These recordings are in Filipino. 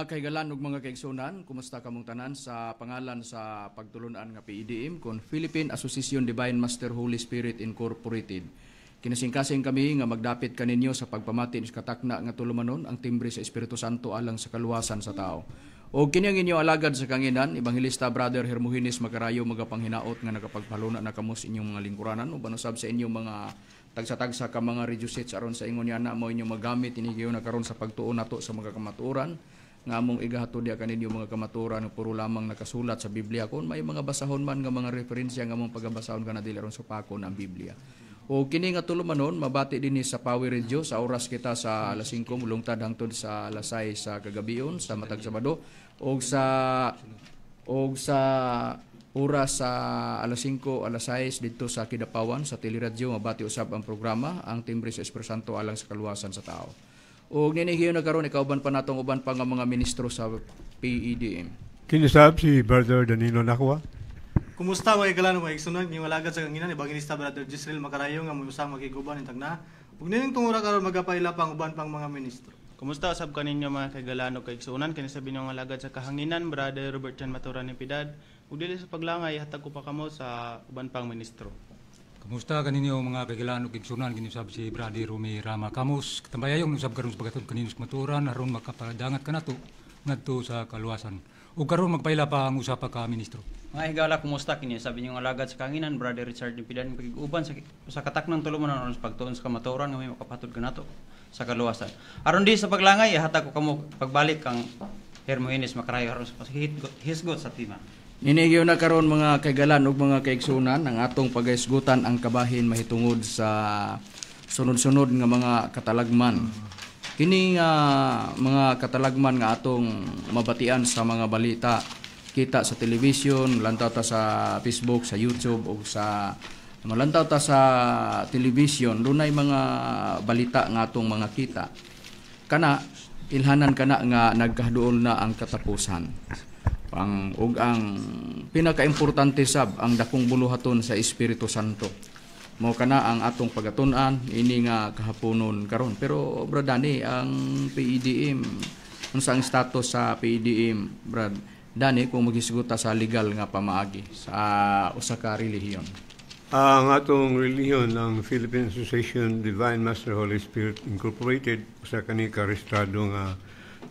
Mga kaigalan ug mga kaigsunan, kumusta kamong tanan sa pangalan sa pagtulunan nga PIDM kon Philippine Association Divine Master Holy Spirit Incorporated. Kinasingkasing kami nga magdapit kaninyo sa pagpamati sa katakna nga tulumanon ang timbre sa Espiritu Santo alang sa kaluwasan sa tao. O kini ang inyo alagad sa kanginan, Evangelista Brother Hermogenes Magarayo magapanghinaot nga nakapagpaluna na kamo sa inyong mga lingkuranan o banusab sa inyong mga tagsa-tagsa ka mga reducits aron sa ingon yana mo inyong magamit inigiyo na karon sa pagtuon nato sa mga kamatuoran nga among igahatod dia kaninyo mga kamatuoran puro lamang nakasulat sa Biblia kon may mga basahon man nga mga referensya nga among pagabasahon kana dili aron sa pakon ang Biblia. O kini nga tulumanon mabati dinhi sa Power Radio sa oras kita sa alas 5 mulungtad hangtod sa alas 6 sa kagabion sa matag Sabado og sa oras sa alas 5 alas 6 dito sa Kidapawan sa Teleradyo mabati usab ang programa ang timbre sa Espiritu Santo alang sa kaluwasan sa tao. O ninihiyo na karon ikauban pa natong uban pa nga mga ministro sa PEDM. Kinisab si Brother Danilo Nakwa. Kumusta mga kaigalan mga igsunan ngayong alagad sa kanginan Evangelista Brother Gisrael Macarayo nga may usang makiguban ng tagna. Ug nining tungura karon magapaila pang uban pang mga ministro. Kumusta usab kaninyo mga kaigalan ug kaigsunan kini sa binyong alagad sa kahanginan Brother Robert Chan Maturan ni Piedad. Ug dili sa paglangay hatag ko pa kamo sa uban pang ministro. Kumusta kaninyo mga kaigalan ug igsunan kini sab si Brother Rumi Rama Kamus tambayayong usab karon sa pagatud kaninyo sa maturan aron makapadangat kanato ngadto sa kaluwasan. Ug karon magpaila pa ang usa pa ka ministro. Mga higala, kumusta kini? Sabi niyo alagad sa kanginan, Brother Richard Pidan, pag-uban sa kataknang tulumanon aron sa pagtuon sa kamatuoran nga may makapatod kanato sa kaluwasan. Aron di sa paglangay, hatag ko kamo pagbalik kang Hermogenes Macarayo aron sa hisgot sa tima. Ninigyo na karon mga kaigalan ug mga kaigsunan ang atong pagaisgutan ang kabahin mahitungod sa sunod-sunod nga mga katalagman. Kini nga mga katalagman nga atong mabatian sa mga balita kita sa television, lantaw ta sa Facebook, sa YouTube o sa malantaw ta sa television, dunay mga balita nga atong mga kita. Kana ilhanan kana nga nagkaduol na ang katapusan. Ug ang pinakaimportante sab ang dakong buluhaton sa Espiritu Santo. Mao kana ang atong pagatun-an ini nga kahaponon karon. Pero bradani ang PEDM unsa ang status sa PEDM brad Dani kung magisiguta sa legal nga pamaagi sa usa ka relihiyon. Ang atong relihiyon ang Philippine Association Divine Master Holy Spirit Incorporated usa kani ka rehistrado nga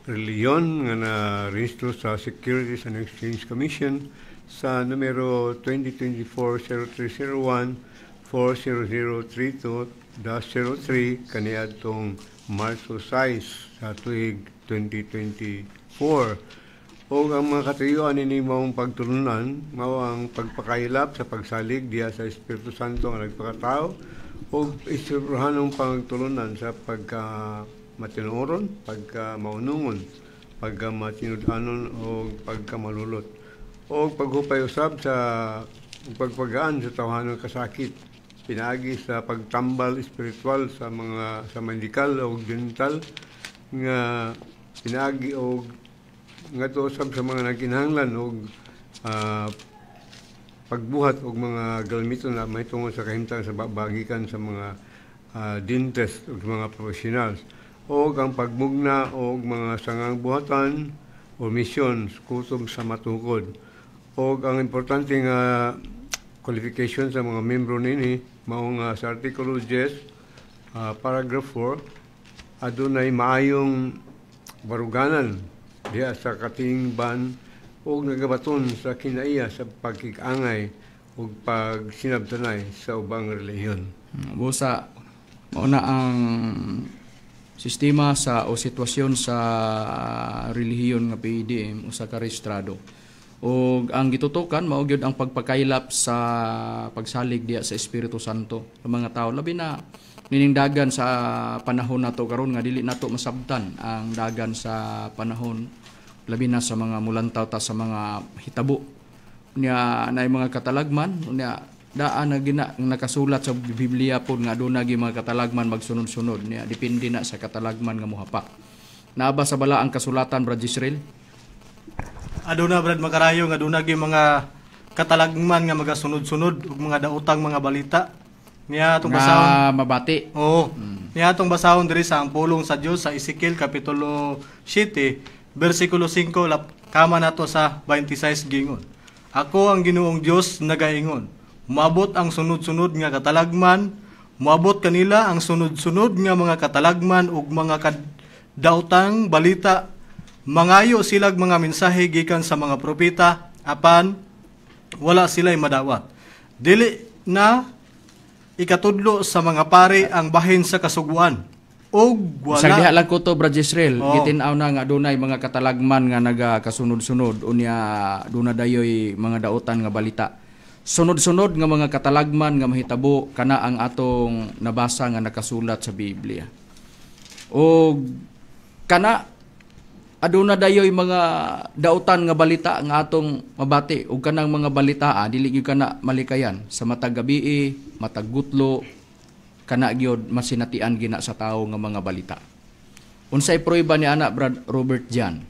relihiyon nga na-rehistro sa Securities and Exchange Commission sa numero 2024-0301 40032-03 kaniadtong Marso 6 sa tuig 2024. O ang mga katuyuan ini maong pagtulunan, mao ang pagpakailap sa pagsalig diya sa Espiritu Santo nga nagpakatao o isurhanong pagtulunan sa pagka matinuoron, pagka maunungon, pagka matinudanon o pagka malulot. O paghupay usab sa pagpagaan sa tawhanong kasakit, pinaagi sa pagtambal espiritual sa medikal o dental nga pinaagi o nga to sa mga nagkinahanglan og pagbuhat og mga galmito na may tungod sa kahimtang sa bagikan sa mga dentist ug mga professionals o ang pagmugna og mga sangang buhatan o misyon kutob sa matukod o ang importante nga qualification sa mga membro nini mao nga sa artikulo 10 paragraph 4 adunay maayong baruganan diya sa katingban o nagabaton sa kinaiya sa pagkikangay o pagsinabtanay sa ubang relihiyon. Busa, mauna ang sistema sa o sitwasyon sa relihiyon nga PEDM usa ka rehistrado. O ang gitutukan mao gyud ang pagpakailap sa pagsalig diya sa Espiritu Santo sa mga tao labi na nining dagan sa panahon nato karon nga dili nato masabtan ang dagan sa panahon labi na sa mga mulantaw ta sa mga hitabo nya nay mga katalagman nya daan na nakasulat sa Biblia pod nga aduna gi mga katalagman magsunod-sunod nya depende na sa katalagman nga mohapak. Naaba sa bala ang kasulatan Brad Israel? Aduna Brad Macarayo nga aduna gi mga katalagman nga magasunod-sunod ug mga daotang mga balita. Niya atong basahon mabati. Oo. Niya atong basahon diri sa ang pulong sa Dios sa Ezekiel kapitulo 7 bersikulo 5 kama nato sa 26 gingon. Ako ang Ginoong Dios nagaingon. Moabot ang sunod-sunod nga katalagman, moabot kanila ang sunod-sunod nga mga katalagman ug mga kadautang balita. Mangayo silag mga mensahe gikan sa mga propeta, apan wala sila'y madawat. Dili na ikatudlo sa mga pari ang bahin sa kasuguan. Og wala. Sa diha lang ko to, Brad Israel, Oo. gitinaw na nga dunay mga katalagman nga nagakasunod-sunod unya duna dayoy mga dautan nga balita. Sunod-sunod nga mga katalagman nga mahitabo kana ang atong nabasa nga nakasulat sa Biblia. O kana aduna dayoy mga dautan nga balita nga atong mabati ug kanang mga balita dili gyud kana malikayan sa matag gabii, matag gutlo, kana gyud masinatian gina sa tawo nga mga balita. Unsay prueba ni ana Brad Robert Jan?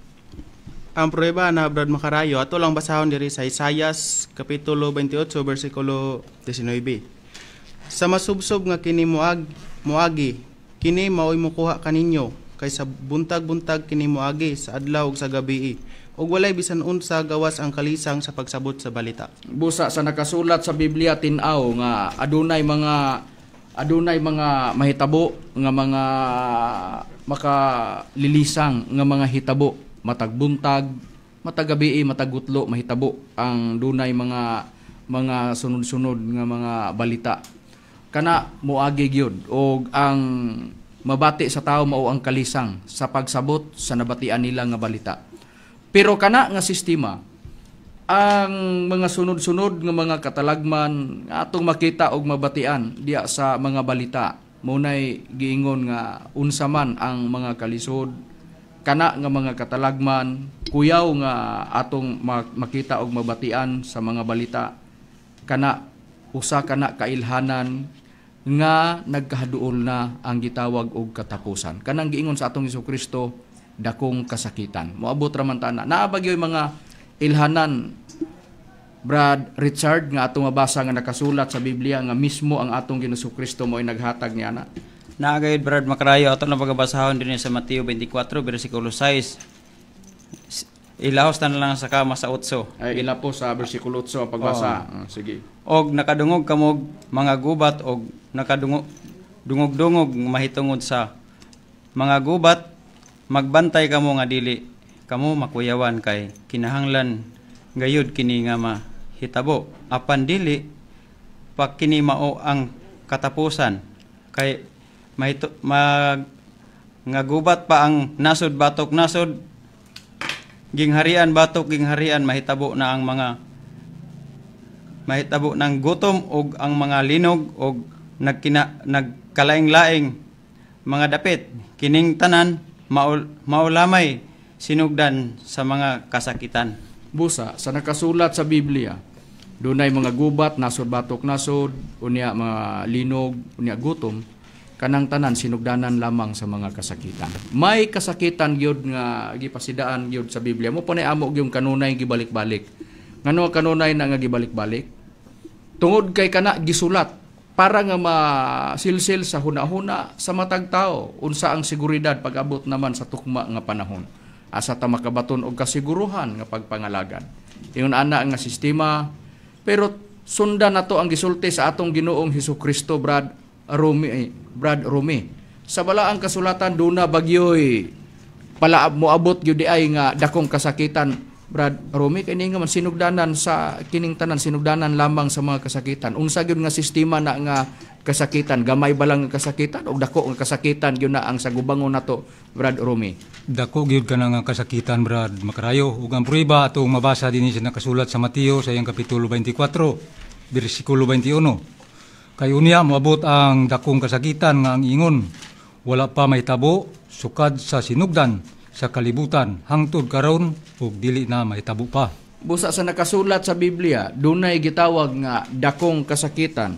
Ang prueba na Brad Makarayo, ato lang basahon diri sa Isaias Kapitulo 28, versikulo 19. Sa masubsob nga kini muagi, kini maoy mukuha kaninyo, kaysa buntag-buntag kini muagi sa adlaw ug sa gabii, ug walay bisan unsa gawas ang kalisang sa pagsabot sa balita. Busa sa nakasulat sa Biblia tin-aw nga adunay mga mahitabo nga mga makalilisang nga mga hitabo, matag buntag, matag gabii, matag gutlo mahitabo ang dunay mga sunod-sunod nga mga balita. Kana moagi gyud og ang mabati sa tao mao ang kalisang sa pagsabot sa nabatian nila nga balita. Pero kana nga sistema ang mga sunod-sunod nga mga katalagman atong makita og mabatian diya sa mga balita munay giingon nga unsa man ang mga kalisod kana nga mga katalagman kuyaw nga atong makita og mabatian sa mga balita kana usa kana kailhanan nga nagkahaduol na ang gitawag og katapusan. Kanang giingon sa atong Hesukristo dakong kasakitan. Moabot ra man ta na. Naa ba gyud mga ilhanan Brad Richard nga atong mabasa nga nakasulat sa Biblia nga mismo ang atong Ginoong Kristo mo ay naghatag niya na. Naagayod Brad Makarayo, ato na pagabasahon din sa Mateo 24, versikulo 6. Ilahos na lang sa kama sa 8. Ay ila po sa bersikulo 8 ang pagbasa. Sige. Og nakadungog kamog mga gubat og nakadungog-dungog mahitungod sa mga gubat, magbantay kamo nga dili kamo makuyawan kay kinahanglan gayud kini nga mahitabo. Apan dili pa kini mao ang katapusan kay nga gubat pa ang nasod batok nasod gingharian batok gingharian mahitabo na ang mga mahitabo ng gutom og ang mga linog og nagkalaing-laing mga dapit kining tanan maulamay sinugdan sa mga kasakitan. Busa sa nakasulat sa Biblia dunay mga gubat nasod batok nasod unya mga linog unya gutom kanang tanan sinugdanan lamang sa mga kasakitan. May kasakitan gyud nga gipasidaan gyud sa Biblia. Mo panay amo gyud kanunay gibalik-balik. Ngano kanunay na nga gibalik-balik? Tungod kay kana gisulat para nga masilsil sa hunahuna sa matag tao unsa ang seguridad pag-abot naman sa tukma nga panahon. Asa ta makabaton og kasiguruhan nga pagpangalagan. Ingon ana nga sistema pero sundan nato ang gisulti sa atong Ginoong Hesukristo Brad Rome. Sa balaang kasulatan duna bagyoy pala moabot gyud di ay nga dakong kasakitan Brad Rome kay nga man sinugdanan sa kining tanan sinugdanan lamang sa mga kasakitan. Unsa gyud nga sistema na nga kasakitan gamay ba lang nga kasakitan o dako nga kasakitan gyud na ang sagubangon nato Brad Rome. Dako gyud ka na nga kasakitan Brad Makarayo ug ang prueba atong mabasa dinhi sa nakasulat sa Mateo sa iyang kapitulo 24 bersikulo 21. Kay unya moabot ang dakong kasakitan nga ang ingon wala pa mahitabo sukad sa sinugdan sa kalibutan hangtod karon ug dili na mahitabo pa. Busa sa nakasulat sa Biblia dunay gitawag nga dakong kasakitan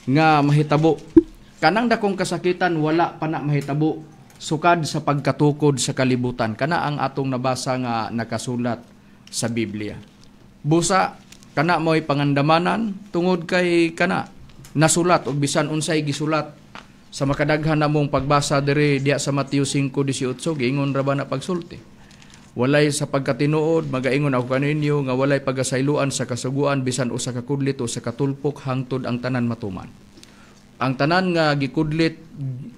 nga mahitabo. Kanang dakong kasakitan wala pa na mahitabo sukad sa pagkatukod sa kalibutan. Kana ang atong nabasa nga nakasulat sa Biblia. Busa kana mo'y pangandamanan tungod kay kana nasulat o bisan unsay gisulat sa makadaghan namong pagbasa diri diya sa Mateo 5:18 giingon ra ba na pagsulti Walay sa pagkatinuod, magaingon ako kaninyo nga walay pagasayloan sa kasuguan bisan usa ka kudlit o sa katulpok hangtod ang tanan matuman. Ang tanan nga gikudlit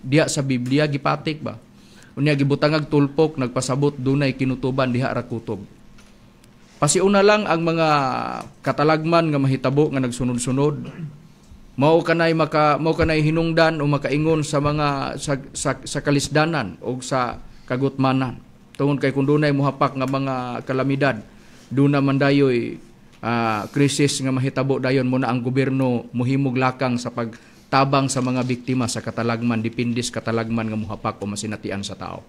diha sa Biblia gipatik ba? Unya gibutangag tulpok nagpasabot dunay kinutuban diha ra kutob. Pasiuna lang ang mga katalagman nga mahitabo nga nagsunod-sunod. Mao kanay hinungdan o makaingon sa mga sa kalisdanan o sa kagutmanan. Tungod kay kung dunay muhapak nga mga kalamidad, duna man dayoy krisis nga mahitabo dayon mo na ang gobyerno muhimog lakang sa pagtabang sa mga biktima sa katalagman, dipindis katalagman nga muhapak o masinatian sa tao.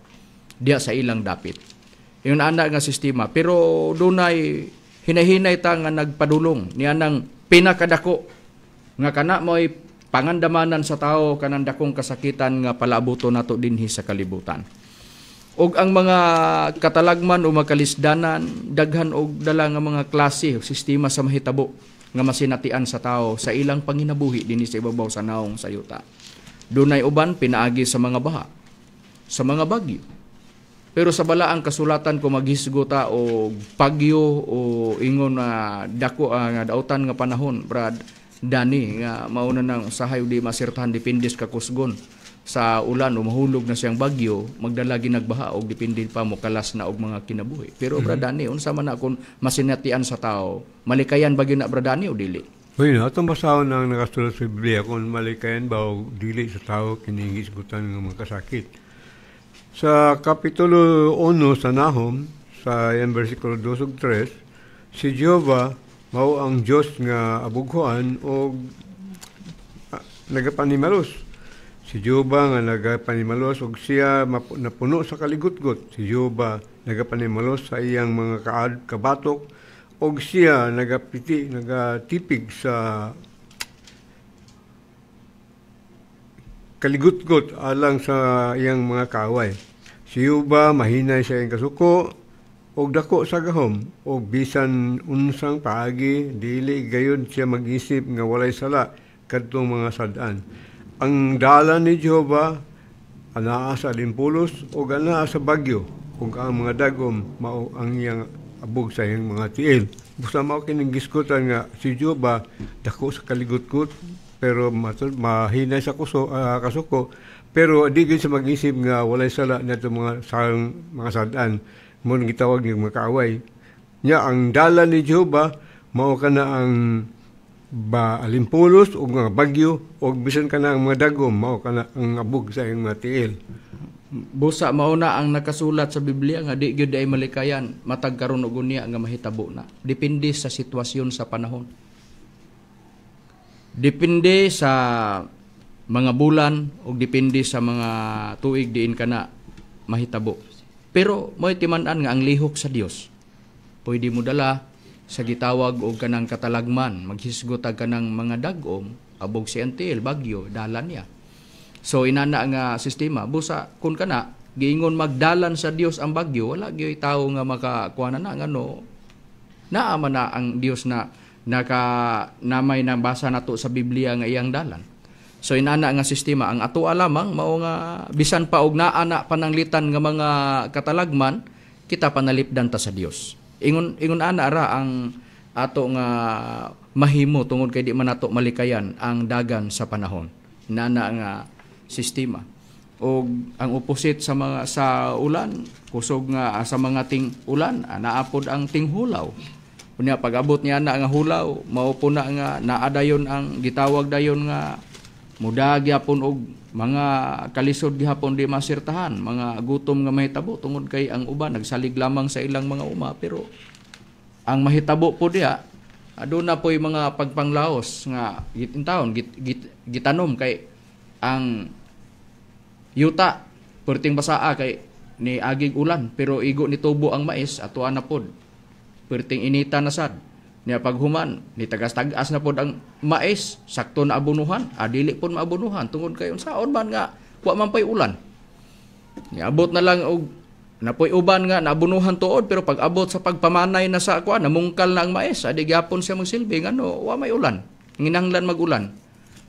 Diya sa ilang dapit. Yung ana nga sistema. Pero dunay hinahinay ta nga nagpadulong niya ng pinakadako nga kana mo'y pangandamanan sa tao kanang dakong kasakitan nga palabuto nato dinhi sa kalibutan. Og ang mga katalagman o makalisdanan daghan og dala nga mga klase o sistema sa mahitabo nga masinatian sa tao sa ilang panginabuhi dinhi sa ibabaw sa naong sayuta. Dunay uban pinaagi sa mga baha, sa mga bagyo. Pero sa balaang kasulatan ko maghisgota o pagyo o ingon na dako nga dautan nga panahon, Brad Dani, nga mauna nang sahay di masirtahan dipindis ka kusgon sa ulan o mahulog na siyang bagyo, magdalagi nagbaha o dipindi pa mo kalas na og mga kinabuhi. Pero Brad Dani, unsa man na kung masinatian sa tao, malikayan bagyo na Brad Dani o dili? Uy, atong basahon ang nakasulat sa Biblia kung malikayan ba o dili sa tao kiningisgutan ng mga kasakit. Sa Kapitulo 1 sa Nahum, sa yan versikulo 2 ug 3, si Jehovah mao ang Diyos nga abughuan o nagapanimalos. Si Jehovah nga nagapanimalos og siya napuno sa kaligutgot. Si Jehovah nagapanimalos sa iyang mga kabatok og siya nagatipig sa kaligutgot alang sa iyang mga kaaway. Si Jehovah mahinay sa iyang kasuko og dako sa gahom og bisan unsang paagi dili gayon siya mag-isip nga walay sala kadtong mga sad-an. Ang dalan ni Jehovah anaa sa limpulos o anaa sa bagyo ug ang mga dagom mao ang iyang abog sa iyang mga tiil. Busa mao kining gisgutan nga si Jehovah dako sa kaligutgot pero mahinay sa kasuko pero di gyud sa mag-isip nga walay sala nato mga sad-an mo nang gitawag ng mga kaaway. Nya ang dalan ni Jehovah mao kana ang alimpulos o mga bagyo o bisan ka na ang mga dagom mao ka na ang abog sa iyong mga tiil. Busa mao na ang nakasulat sa Biblia nga di gyud ay malikayan matag karon og unya nga mahitabo na. Depende sa sitwasyon sa panahon. Depende sa mga bulan o depende sa mga tuig diin kana mahitabo. Pero mo'y timan-an nga ang lihok sa Dios. Pwede mo dala sa gitawag og kanang katalagman, maghisgot kanang mga dagom, abog si antil, bagyo, dalan niya. So inana nga sistema, busa kun kana giingon magdalan sa Dios ang bagyo, wala gyud tawo nga makakuha na ngano. Naa man na ang Dios na namay nabasa nato sa Biblia nga iyang dalan. So inana nga sistema ang ato lamang mao nga bisan pa og naa na pananglitan nga mga katalagman, kita panalipdan ta sa Dios. Ingon ana ra ang ato nga mahimo tungod kay di man nato malikayan ang dagan sa panahon. Nana nga sistema. O ang opposite sa mga sa ulan, kusog nga sa mga ting ulan, naapod ang tinghulaw. Unya pag-abot niya na nga hulaw, mao po na nga naadayon ang gitawag dayon nga mudag gyapon og mga kalisod gihapon di masirtahan, mga gutom nga mahitabo tungod kay ang uban nagsalig lamang sa ilang mga uma pero ang mahitabo po diha aduna po'y mga pagpanglaos nga gitintawon gitanom kay ang yuta perting basaa kay ni agig ulan pero igo ni tubo ang mais atuan na pod perting inita na sad niya paghuman ni tagas-tagas na pod ang mais sakto na abunuhan adili pod maabunuhan tungod kay unsaon man nga wa man pay ulan niabot na lang og napoy uban nga naabunuhan tuod pero pag abot sa pagpamanay na sa kuan namungkal na ang mais adi gyapon siya magsilbi ngano wa may ulan nginahanglan magulan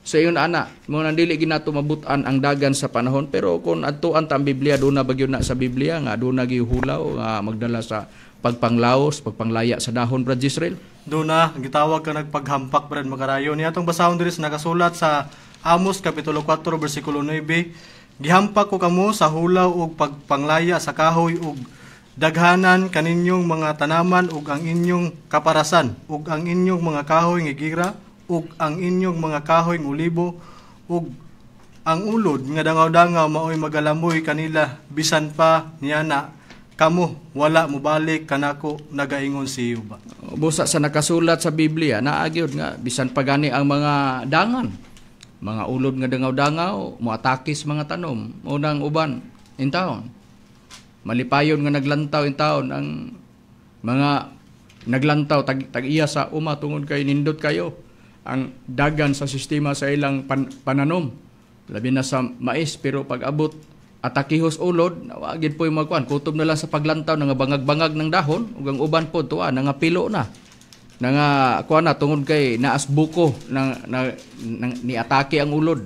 Sa iyon ana, mo nang dili ginato mabutan ang dagan sa panahon, pero kung adtuan ta ang Biblia, do na bagyo na sa Biblia nga do na gihulaw nga magdala sa pagpanglaos, pagpanglaya sa dahon, Brad Israel. Doon na, gitawag ka nagpaghampak, Brad Macarayo. Niya itong basahon diri sa nakasulat sa Amos, Kapitulo 4, versikulo 9. Gihampak ko kamo sa hulaw o pagpanglaya sa kahoy ug daghanan kaninyong mga tanaman ug ang inyong kaparasan ug ang inyong mga kahoy nga gira ug ang inyong mga kahoy ng ulibo ug ang ulod nga dangaw-dangaw maoy magalamoy kanila bisan pa niya na kamo wala mobalik kanako nagaingon si Jehova. Busa sa nakasulat sa Biblia, naagyod nga bisan pagani ang mga dangan, mga ulod nga dangaw-dangaw, moatakis mga tanom, unang uban in taon. Malipayon nga naglantaw in taon ang mga naglantaw tag-iya sa uma tungod kay nindot kayo ang dagan sa sistema sa ilang pananom. Labi na sa mais, pero pag abot atakihos ulod, nawagid po yung magkuhan. Kutob na lang sa paglantaw, nga bangag-bangag ng dahon, ug ang uban po, tuwa, nga pilo na. Nga, kuha na, tungod kay naas buko, ni atake ang ulod.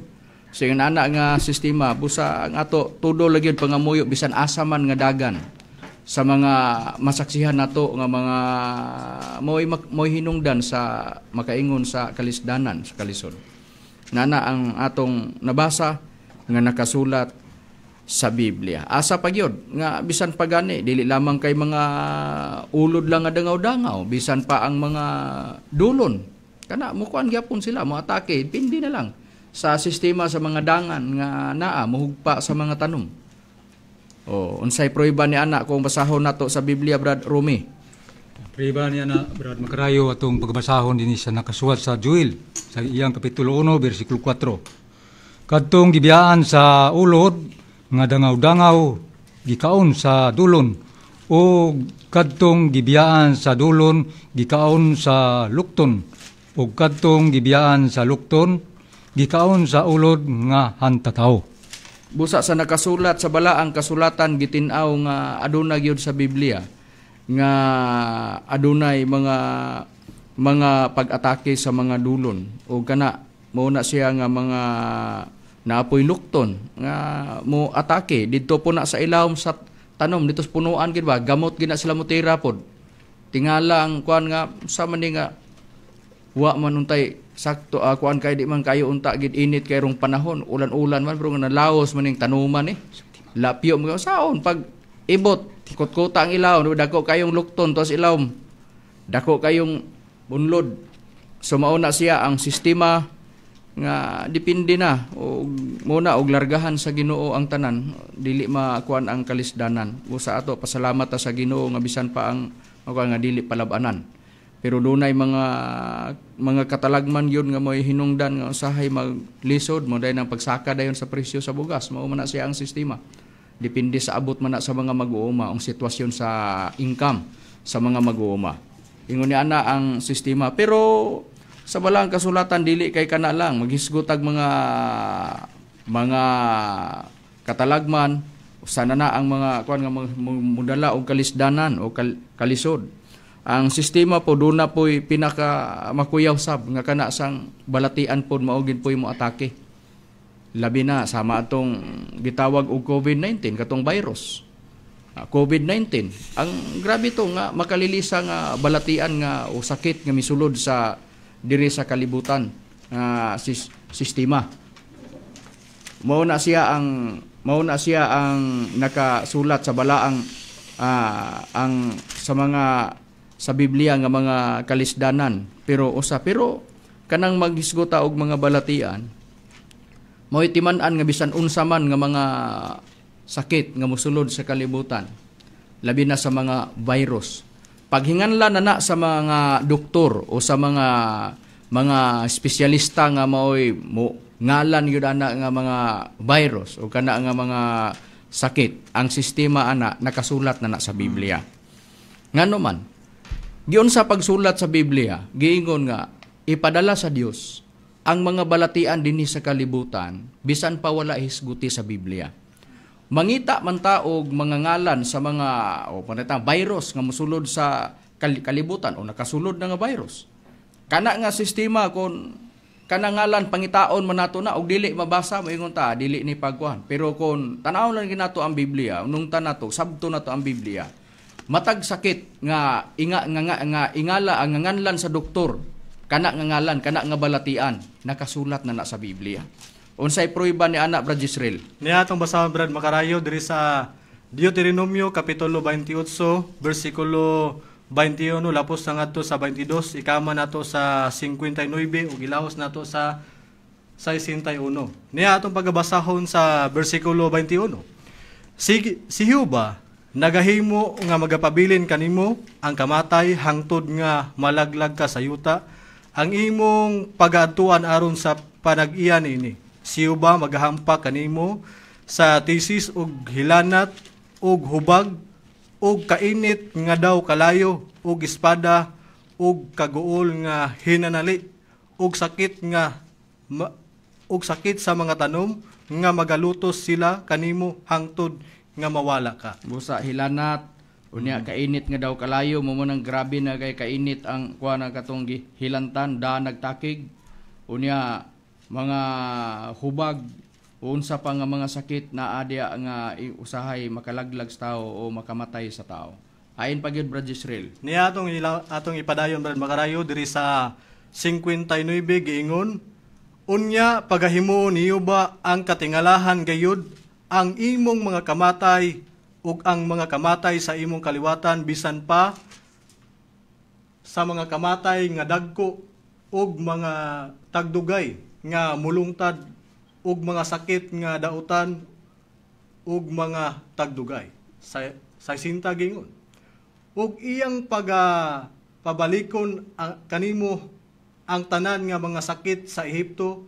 So yung anak nga sistema, busa ang ato, tudo lagi yung pangamuyo, bisan asaman nga dagan sa mga masaksihan nato nga mga mo'y hinungdan sa makaingon sa kalisdanan, sa kalisod. Nana ang atong nabasa nga nakasulat sa Biblia. Asa pa gyud nga bisan pagani dili lamang kay mga ulod lang nga dangaw-dangaw, bisan pa ang mga dulon. Kana mo kuan gyapon sila mo atake, pindi na lang sa sistema sa mga dangan nga naa mohugpa sa mga tanom. Unsay prueba ni ana kung basahon nato sa Biblia, Brad Rumi? Prueba niya na, Brad Macarayo, atong pagbasahon din sa nakasulat sa Joel, sa iyang Kapitulo 1, versikulo 4. Kadtong gibiyaan sa ulod, nga dangaw-dangaw, gikaon sa dulon, o kadtong gibiyaan sa dulon, gikaon sa lukton, o kadtong gibiyaan sa lukton, gikaon sa ulod nga hantataw. Busa sa nakasulat sa balaang kasulatan gitin-aw nga aduna gyud sa Biblia nga adunay mga pag-atake sa mga dulon o kana mao na siya nga mga naapoy lukton nga mo atake didto po na sa ilawom sa tanom dito sa punuan gid ba gamot gid na sila mo tira pod tingala ang kuan nga sa man nga wa man untay sakto kuan kay di man kayo unta gid init kay rong panahon ulan-ulan man pero nga nalaos man ning tanuman lapyo mo saon pag ibot kot-kota ang ilaw dako kayong lukton tos ilawom dako kayong bunlod so mao na siya ang sistema nga depende na og muna og largahan sa Ginoo ang tanan dili makuan ang kalisdanan usa ato pasalamat ta sa Ginoo nga bisan pa ang nga dili palab-anan. Pero dunay mga katalagman yun nga mo'y hinungdan nga usahay maglisod mo dahil ng pagsaka dayon sa presyo sa bugas. Mao man na siya ang sistema. Depende sa abot man na sa mga mag-uuma ang sitwasyon sa income sa mga mag-uuma. Ingon ni ana ang sistema. Pero sa balang kasulatan dili kay kana lang maghisgotag mga katalagman sana na ang mga kuan nga mudala og kalisdanan o kalisod. Ang sistema po doon na po'y pinaka makuyaw sab nga kana sang balatian po maugid po'y mo atake. Labi na sama atong gitawag og COVID-19 katong virus. COVID-19 ang grabe to nga makalilisa nga balatian nga o sakit nga misulod sa diri sa kalibutan sistema. Mao na siya ang nakasulat sa balaang ang sa mga sa Biblia nga mga kalisdanan pero kanang maghisgota og mga balatian mo'y timan-an nga bisan unsa man nga mga sakit nga mosulod sa kalibutan labi na sa mga virus paghinganlan na sa mga doktor o sa mga espesyalista nga maoy ngalan yun ana nga mga virus o kana nga mga sakit ang sistema ana nakasulat na sa Biblia ngano man giun sa pagsulat sa Biblia, giingon nga, ipadala sa Dios ang mga balatian dinhi sa kalibutan, bisan pa wala hisguti sa Biblia. Mangita man ta og mga ngalan sa mga virus nga mosulod sa kalibutan o nakasulod na nga virus. Kana nga sistema kung kanangalan pangitaon man nato na og dili mabasa moingon ta dili ni pagkuhan. Pero kung tanaw lang ginato ang Biblia, unong nato sabto nato ang Biblia, matag sakit nga ingala ang nganlan sa doktor, kana nga ngalan, kana nga balatian, nakasulat na sa Biblia. Unsay prueba ni anak Brad Israel? Niya atong basahon Brad Makarayo diri sa Deuteronomio kapitulo 28 bersikulo 21 lapos na ngadto sa 22, ikama nato sa 59 ug ilawos nato sa 61. Niya atong pagbasahon sa bersikulo 21. Si Jehova nagahimo nga magapabilin kanimo ang kamatay hangtod nga malaglag ka sa yuta, ang imong pag-adtuan aron sa panag-iyan ini. Si Jehova magahampak kanimo sa tisis ug hilanat ug hubag ug kainit nga daw kalayo ug espada ug kaguol nga hinanali ug sakit sa mga tanom nga magalutos sila kanimo hangtod nga mawala ka. Busa hilanat unya kainit nga daw kalayo mo nang grabe na kay kainit ang kuha na katong hilantan da nagtakig unya mga hubag unsa pa nga mga sakit na adya nga usahay makalaglag sa tao o makamatay sa tao. Ayon pa gyud Brad Israel. Niya atong ipadayon Brad Makarayo diri sa 59 giingon, unya pagahimo niyo ba ang katingalahan gayud ang imong mga kamatay ug ang mga kamatay sa imong kaliwatan bisan pa sa mga kamatay nga dagko ug mga tagdugay nga mulungtad ug mga sakit nga dautan ug mga tagdugay. Sa sinta gingon. Ug iyang pabalikon kanimo ang tanan nga mga sakit sa Ehipto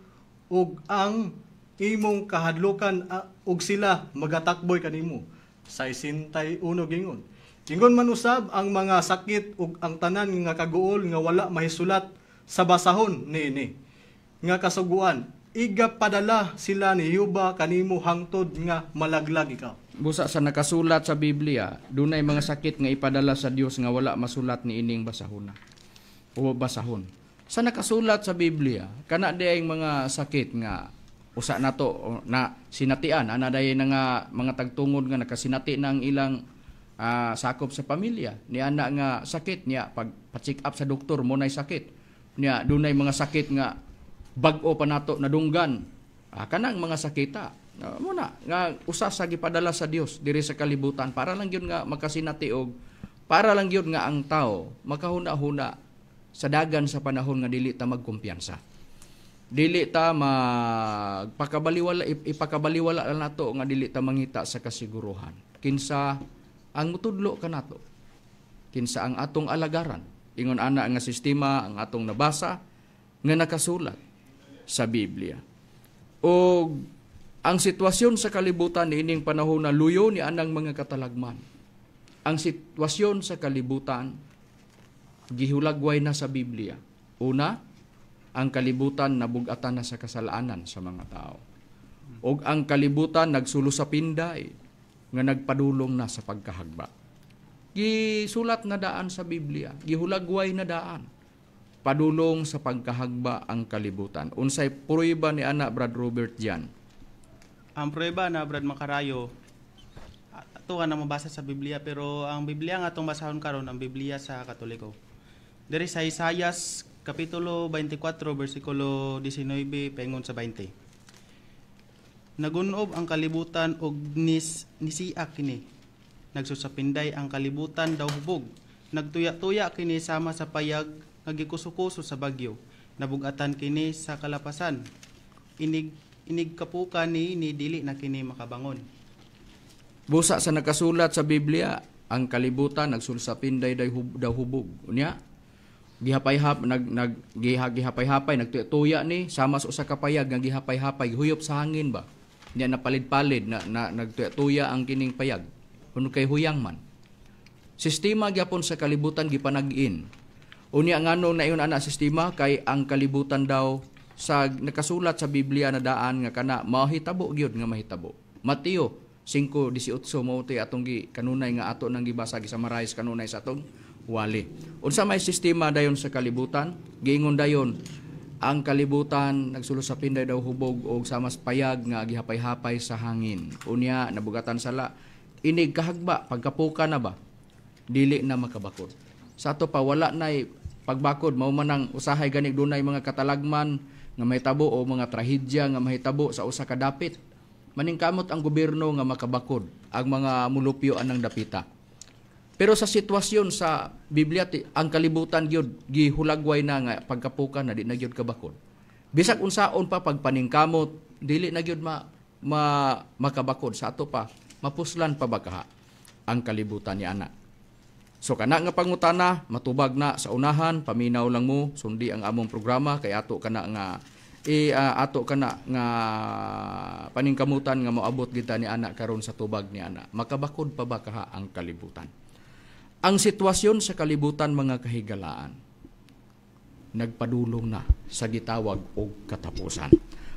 ug ang imong kahadlukan ug sila magatakboy kanimo. Sa 61 gingon. Ingon man usab ang mga sakit ug ang tanan nga kaguol nga wala mahisulat sa basahon niini. Nga kasuguan, igapadala sila ni Jehova kanimo hangtod nga malaglag ikaw. Busa sa nakasulat sa Biblia, dunay mga sakit nga ipadala sa Dios nga wala masulat ni ining basahona. O basahon. Sa nakasulat sa Biblia, kana diay mga sakit nga usa nato na sinatian, ana dayon nga mga tagtungod nga nakasinati na ang ilang sakop sa pamilya. Ni ana nga sakit niya pag pa-check up sa doktor mo nay sakit. Niya dunay mga sakit nga bag-o pa nato nadunggan. Kanang mga sakita. Muna nga usa sa gipadala sa Dios diri sa kalibutan para lang gyud nga makasinati og para lang gyud nga ang tao makahuna-huna sa dagan sa panahon nga dili ta magkumpiyansa. Dili ta ipakabaliwala lang nato nga dili ta mangita sa kasiguruhan. Kinsa ang mutudlo kanato. Kinsa ang atong alagaran. Ingon ana nga sistema ang atong nabasa nga nakasulat sa Biblia. O ang sitwasyon sa kalibutan niining panahon na luyo ni anang mga katalagman. Ang sitwasyon sa kalibutan gihulagway na sa Biblia. Una, ang kalibutan nabugatan na sa kasalanan sa mga tao. O ang kalibutan nagsulo sa pinday nga nagpadulong na sa pagkahagba. Gisulat na daan sa Biblia, gihulagway na daan. Padulong sa pagkahagba ang kalibutan. Unsay prueba ni anak Brad Robert diyan? Ang prueba na Brad Makarayo, ato nga na mabasa sa Biblia, pero ang Biblia nga atong basahon karon ang Biblia sa Katoliko. Diri sa Isaias kapitulo 24 bersikulo 19 paingon sa 20. Nagunob ang kalibutan og nisiak kini. Nagsusapinday ang kalibutan daw hubog. Nagtuya-tuya kini sama sa payag nagikusukuso sa bagyo. Nabugatan kini sa kalapasan. Inig kapuka ni dili na kini makabangon. Busa sa nakasulat sa Biblia, ang kalibutan nagsulsapinday daw hubog. Unya, gihapay-hapay, nagtuya ni sama sa usa ka payag nga gihapay-hapay, huyop sa hangin ba? Nya napalid-palid na nagtuya ang kining payag. Kuno kay huyang man. Sistema gyapon sa kalibutan gipanag-in. Unya ngano na iyon ana sistema kay ang kalibutan daw sa nakasulat sa Biblia na daan nga kana mahitabo gyud nga mahitabo. Mateo 5:18 mao tay atong kanunay nga ato nang gibasa gisamarais kanunay sa atong wali. Unsa may sistema dayon sa kalibutan? Giingon dayon ang kalibutan nagsulo sa pinday daw hubog og samas payag nga gihapay-hapay sa hangin. Unya nabugatan sala inig kahagba pagkapuka na ba dili na makabakod. Sa ato pa wala nay pagbakod mao man ang usahay gani dunay mga katalagman nga mahitabo o mga trahedya nga mahitabo sa usa ka dapit. Maningkamot ang gobyerno nga makabakod ang mga mulupyoan ng dapita. Pero sa sitwasyon sa Biblia ang kalibutan gyud gihulagway na nga pagkapuka na di na gyud kabakod. Bisag unsaon pa pagpaningkamot dili na gyud makabakod sa ato pa mapuslan pa ba kaha ang kalibutan ni ana. So kana nga pangutana matubag na sa unahan paminaw lang mo sundi ang among programa kay ato kana nga ato kana nga paningkamutan nga moabot kita ni ana karon sa tubag ni ana. Makabakod pa ba kaha ang kalibutan? Ang sitwasyon sa kalibutan mga kahigalaan nagpadulong na sa gitawag og katapusan.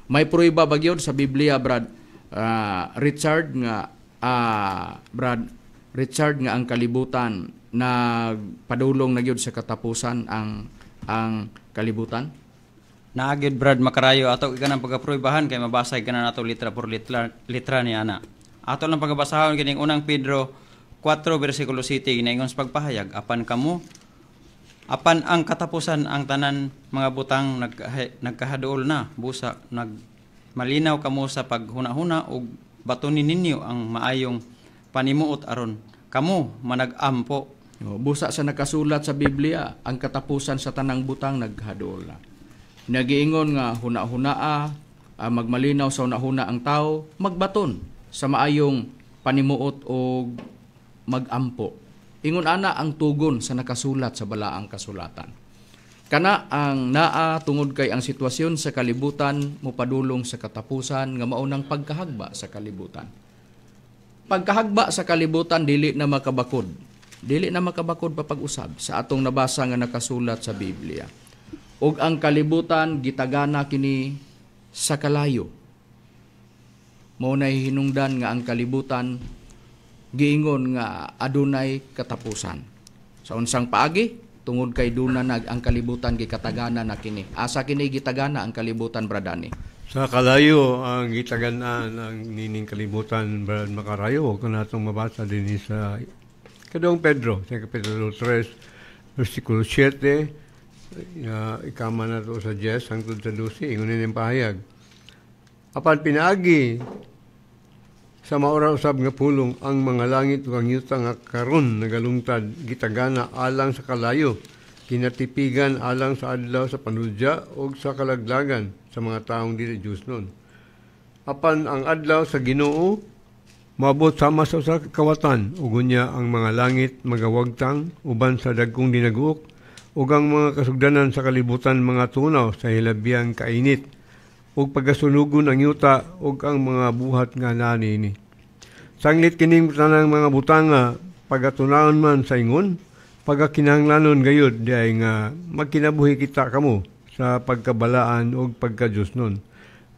May prueba ba gyud sa Biblia Brad Richard nga ang kalibutan nagpadulong na gyud sa katapusan ang kalibutan? Naagid Brad Makarayo ato ikanang pagapruibahan kay mabasay kana nato litra por litra ni ana. Ato lang pagabasahon kining unang Pedro 4 versikulo 7 ginaingon sa pagpahayag apan ang katapusan ang tanan mga butang nagkahaduol na busa malinaw kamo sa paghuna-huna ug batunin ninyo ang maayong panimuot aron kamo manag-ampo. Busa sa nakasulat sa Biblia ang katapusan sa tanang butang naghaduol na. Nagiingon nga huna-hunaa magmalinaw sa hunahuna ang tao magbaton sa maayong panimuot o magampo. Ingon ana ang tugon sa nakasulat sa balaang kasulatan. Kana ang naa tungod kay ang sitwasyon sa kalibutan mopadulong sa katapusan nga maunang pagkahagba sa kalibutan. Pagkahagba sa kalibutan dili na makabakod. Dili na makabakod pa pag-usab sa atong nabasa nga nakasulat sa Biblia. Ug ang kalibutan gitagana kini sa kalayo. Mao nay hinungdan nga ang kalibutan giingon nga adunay katapusan. Sa unsang paagi tungod kay duna ang kalibutan gikatagana na kini. Asa kini gitagana ang kalibutan Bradani? Sa kalayo ang gitaganaan ang nining kalibutan Brad Makarayo kung natong mabasa din sa Kadong Pedro, sa Kapitulo 3, versikulo 7, ikama na to sa 10 hangtod sa 12, ingunin yung pahayag. Apan pinaagi sa maura usab nga pulong ang mga langit ug ang yuta nga karon nagalungtad gitagana alang sa kalayo kinatipigan alang sa adlaw sa panudya ug sa kalaglagan sa mga taong dili Dios nun. Apan ang adlaw sa Ginoo maabot sama sa usa ka kawatan ug unya ang mga langit magawagtang uban sa dagkong dinaguok ug ang mga kasugdanan sa kalibutan mga tunaw sa hilabiyang kainit ug pagasunugon ang yuta ug ang mga buhat nga nanini. Sanglit kining tanang mga butanga pagatunawon man sa ingon, pagakinahanglanon gayud diay nga magkinabuhi kita kamo sa pagkabalaan ug pagka-Dios nun.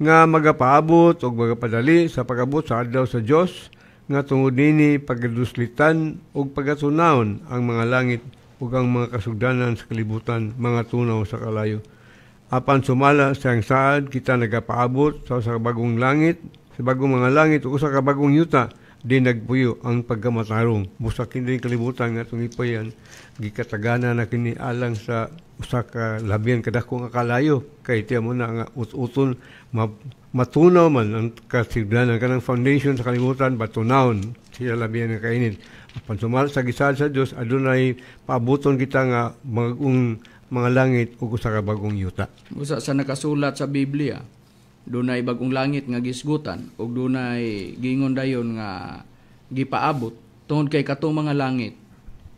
Nga magapaabot ug magapadali sa pagabot sa adlaw sa Dios nga tungod nini pagaduslitan ug pagatunawon ang mga langit ug ang mga kasugdanan sa kalibutan mga tunaw sa kalayo. Apan sumala sa saad kita nagapaabot sa bagong langit, sa bagong mga langit ug sa bagong yuta di nagpuyo ang pagkamatarong. Busa kini kalibutan nga itong ipayan gikatagana na kini alang sa usa ka labihan kadako nga kalayo kay tiya mo na nga ut-uton matunaw man ang kasigdanan kanang foundation sa kalibutan batunawon siya labihan nga kainit. Apan sumala sa gisad sa Dios adunay paabuton kita nga mga langit ug usa ka bagong yuta. Busa sa nakasulat sa Biblia, dunay bagong langit nga gisgutan ug dunay gingon dayon nga gipaabot tungod kay katong mga langit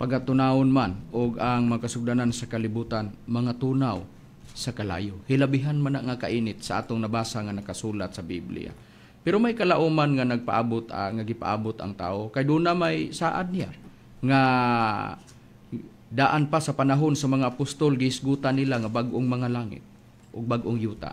pagatunawon man ug ang makasugdanan sa kalibutan mga tunaw sa kalayo. Hilabihan man nga kainit sa atong nabasa nga nakasulat sa Biblia. Pero may kalauman nga nagpaabot nga gipaabot ang tao kay duna may saad niya nga daan pa sa panahon sa mga apostol gisgutan nila nga bag-ong mga langit ug bag-ong yuta.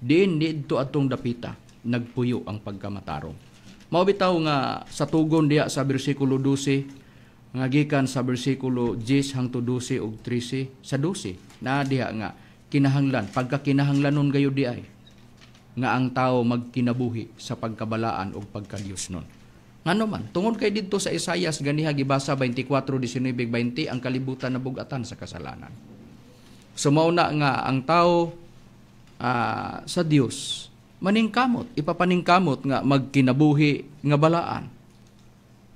Din didto atong dapita nagpuyo ang pagkamatarong. Mao bitaw nga sa tugon diha sa bersikulo 12 nga gikan sa bersikulo 10 hangtod 12 ug 13 sa 12 na diha nga kinahanglan, pagkakinahanglanon gayud di ay nga ang tao magkinabuhi sa pagkabalaan o pagkadiyos nun. Ngano man, tungod kay dito sa Isaias ganiha gibasa 24:19-20 ang kalibutan na bugatan sa kasalanan. So mauna nga ang tao sa Dios maningkamot, ipapaningkamot nga magkinabuhi nga balaan,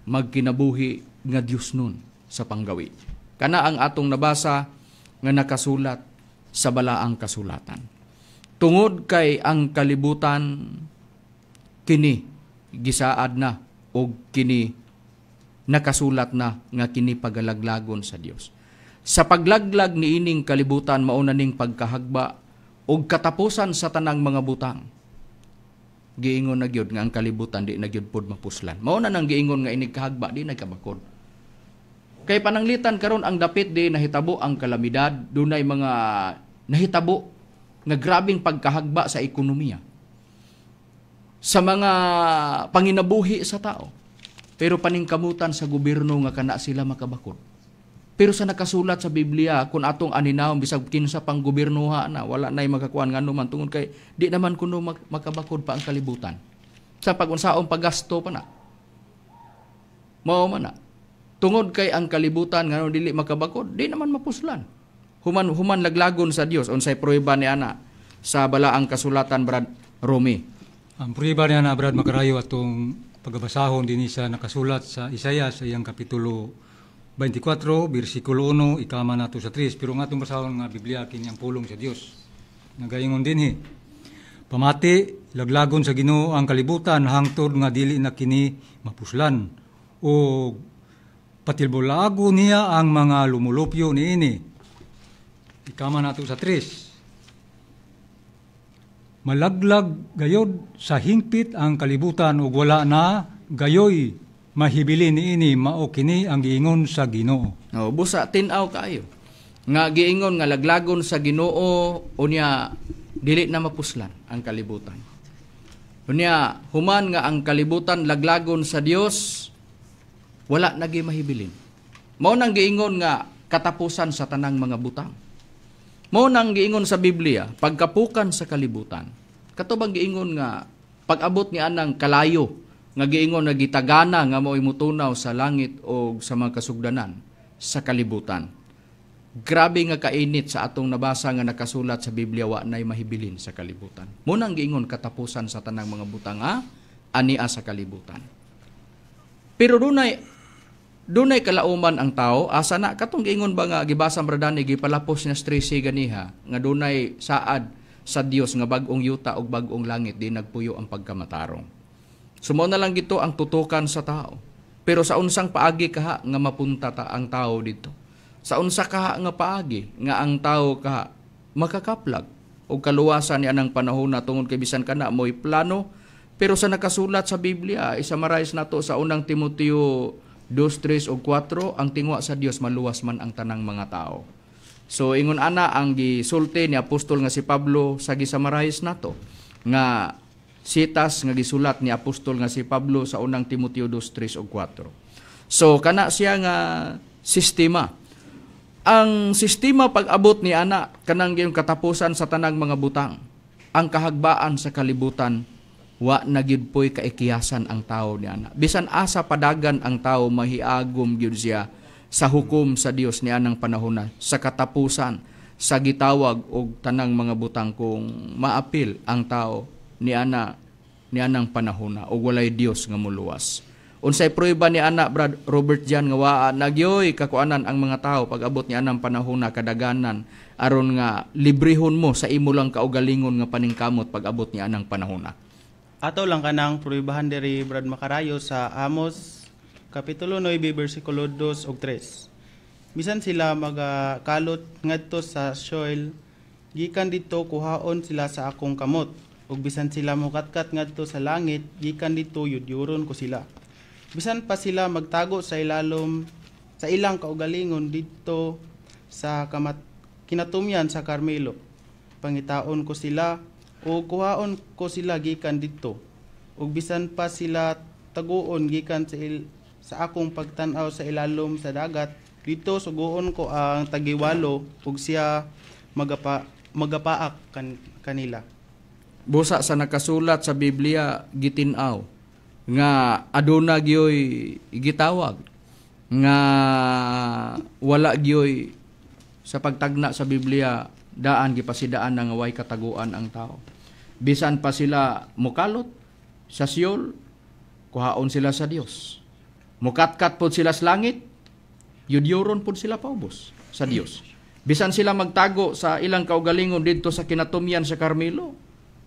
magkinabuhi nga Dios nun sa panggawi. Kana ang atong nabasa nga nakasulat sa balaang kasulatan. Tungod kay ang kalibutan kini gisaad na o kini nakasulat na nga kini pagalaglagon sa Dios. Sa paglaglag ni ining kalibutan mauna ning pagkahagba o katapusan sa tanang mga butang. Giingon na gyud nga ang kalibutan di na gyud pod mapuslan. Mauna nang giingon nga inig kahagba di nagkabakod. Kay pananglitan karon ang dapit di nahitabo ang kalamidad, dunay mga nahitabo nga grabing pagkahagba sa ekonomiya, sa mga panginabuhi sa tao. Pero paningkamutan sa gobyerno nga kana sila makabakod. Pero sa nakasulat sa Biblia, kung atong aninawon bisag kinsa pang gobyernoha na, wala na'y makakuan nga naman tungod kay di naman kuno makabakod pa ang kalibutan. Sa pag-unsaong paggasto pa na. Mao man na. Tungod kay ang kalibutan nga dili makabakod, di naman mapuslan. Human laglagon sa Dios unsay prueba ni ana sa balaang kasulatan Brad Romy. Ang prueba niya na Brad Macarayo atong pagbasahon din sa nakasulat sa Isaias sa iyang kapitulo 24 bersikulo 1 ikama nato sa 3 pero nga atong basahon nga Biblia kini ang pulong sa Dios. Nagaingon dinhi. Pamati laglagon sa Ginoo ang kalibutan hangtod nga dili na kini mapuslan o patilbolago niya ang mga lumulupyo niini. Ikama nato sa 3. Malaglag gayod sa hingpit ang kalibutan ug wala na gayoy mahibilin niini mao kini ang giingon sa Ginoo. No, busa tin-aw kaayo. Nga giingon nga laglagon sa Ginoo unya dili na mapuslan ang kalibutan. Unya human nga ang kalibutan laglagon sa Dios wala na mahibilin. Mao nang giingon nga katapusan sa tanang mga butang. Mao nang giingon sa Biblia, pagkapukan sa kalibutan. Katubang giingon nga pag-abot ni anang kalayo nga giingon nga gitagana nga mao'y mutunaw sa langit o sa mga kasugdanan sa kalibutan. Grabe nga kainit sa atong nabasa nga nakasulat sa Biblia wa nay mahibilin sa kalibutan. Mao nang giingon katapusan sa tanang mga butang ania sa kalibutan. Pero dunay kalauman ang tao, asa na katong giingon ba nga gibasa bradani gipalapos na stresi ganiha nga dunay saad sa Dios nga bag-ong yuta ug bag-ong langit di nagpuyo ang pagkamatarong. Sumo na lang gito ang tutukan sa tao. Pero sa unsang paagi kaha nga mapunta ta ang tao dito. Sa unsa kaha nga paagi nga ang tao kaha makakaplag og kaluwasan ni anang panahon na tungod kay bisan kana mo'y plano. Pero sa nakasulat sa Biblia, isamarais nato sa unang Timoteo 2, 3 o 4, ang tingwa sa Dios maluwas man ang tanang mga tao. So ingon ana ang gisulti ni apostol nga si Pablo sa gisamarais nato nga sitas nga gisulat ni apostol nga si Pablo sa unang Timoteo 2, 3 o 4. So kana siya nga sistema. Ang sistema pag-abot ni ana kanang gayong katapusan sa tanang mga butang. Ang kahagbaan sa kalibutan wa nagyud poy kaikiyasan ang tao ni ana. Bisan asa padagan ang tao mahiagom gyud siya sa hukom sa Dios ni anang panahon sa katapusan sa gitawag og tanang mga butang kung maapil ang tao ni anang panahon og walay Dios nga muluwas. Unsay prueba ni ana Brad Robert Jan nga waa nagyoy kakuanan ang mga tao pag-abot ni anang panahon kadaganan aron nga librehon mo sa imo lang kaugalingon nga paningkamot pag-abot ni anang panahon. Ato lang kanang pruibahan diri Brad Macarayo sa Amos kapitulo 9 bersikulo 2 ug 3. Bisan sila magakalot ngadto sa Sheol, gikan dito kuhaon sila sa akong kamot, ug bisan sila mokatkat ngadto sa langit, gikan dito yudyuron ko sila. Bisan pa sila magtago sa ilalom sa ilang kaugalingon dito sa kinatumyan sa Carmelo, pangitaon ko sila o kuhaon ko sila gikan dito, ug bisan pa sila taguon gikan sa akong pagtan-aw sa ilalom sa dagat, dito suguon ko ang tagiwalo ug siya magapaak kanila. Busa sa nakasulat sa Biblia gitin-aw nga aduna gyoy gitawag nga wala gyoy sa pagtagna sa Biblia daan gipasidaan nga way kataguan ang tao. Bisan pa sila mukalot sa Siol, kuhaon sila sa Dios. Mukatkat pod sila sa langit, yudyuron pod sila paubos sa Dios. Bisan sila magtago sa ilang kaugalingon didto sa kinatumyan sa Carmelo,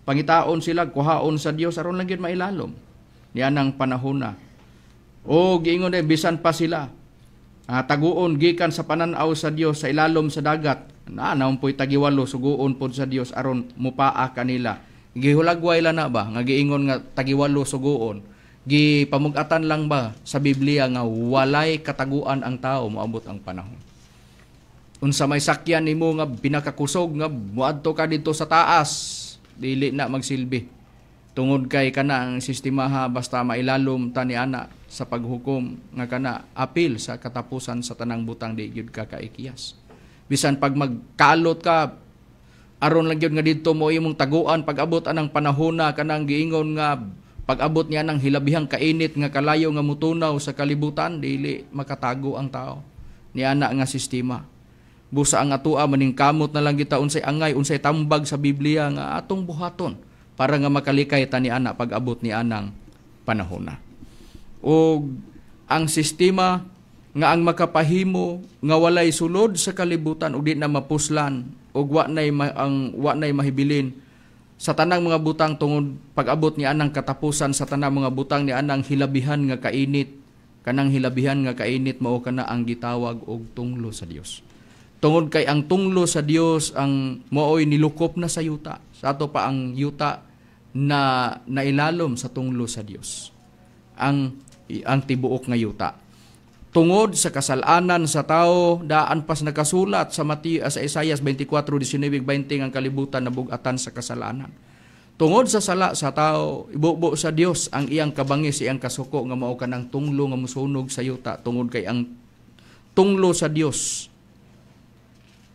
pangitaon sila kuhaon sa Dios aron lang gyud mailalom niya nang panahona. O giingon din bisan pa sila taguon gikan sa pananaw sa Dios sa ilalom sa dagat, naon po'y tagiwalo suguon pod sa Dios aron mupaa kanila. Gihulagway la na ba nga giingon nga tagiwalo suguon? Gipamug-atan lang ba sa Biblia nga walay kataguan ang tao moabot ang panahon? Unsa may sakyan nimo nga pinakakusog nga muadto ka dito sa taas, dili na magsilbi. Tungod kay kana ang sistemaha basta mailalom tani ana sa paghukom nga kana apil sa katapusan sa tanang butang di gyud ka kaikiyas. Bisan pag magkalot ka aron lang gyud nga didto mo imong taguan pag-abot anang panahona kanang giingon nga pag-abot niya ng hilabihang kainit nga kalayo nga mutunaw sa kalibutan, dili makatago ang tao. Niana nga sistema. Busa ang atua maning kamot na lang kita unsay angay, unsay tambag sa Biblia nga atong buhaton para nga makalikay ta ni ana pag-abot ni anang panahona. O ang sistema nga ang makapahimo nga walay sulod sa kalibutan ug di na mapuslan ug wa nay mahibilin sa tanang mga butang tungod pag-abot ni anang katapusan sa tanang mga butang ni anang hilabihan nga kainit, kanang hilabihan nga kainit mao kana ang gitawag og tunglo sa Dios. Tungod kay ang tunglo sa Dios ang mooy nilukop na sa yuta. Sa ato pa ang yuta na nailalom sa tunglo sa Dios. Ang tibuok nga yuta. Tungod sa kasalanan sa tao, daan pas nakasulat sa sa Isaias 24:19-20 ang kalibutan na bugatan sa kasalanan. Tungod sa sala sa tao, ibubo sa Dios ang iyang kabangis, iyang kasuko nga mao kanang tunglo nga musunog sa yuta. Tungod kay ang tunglo sa Dios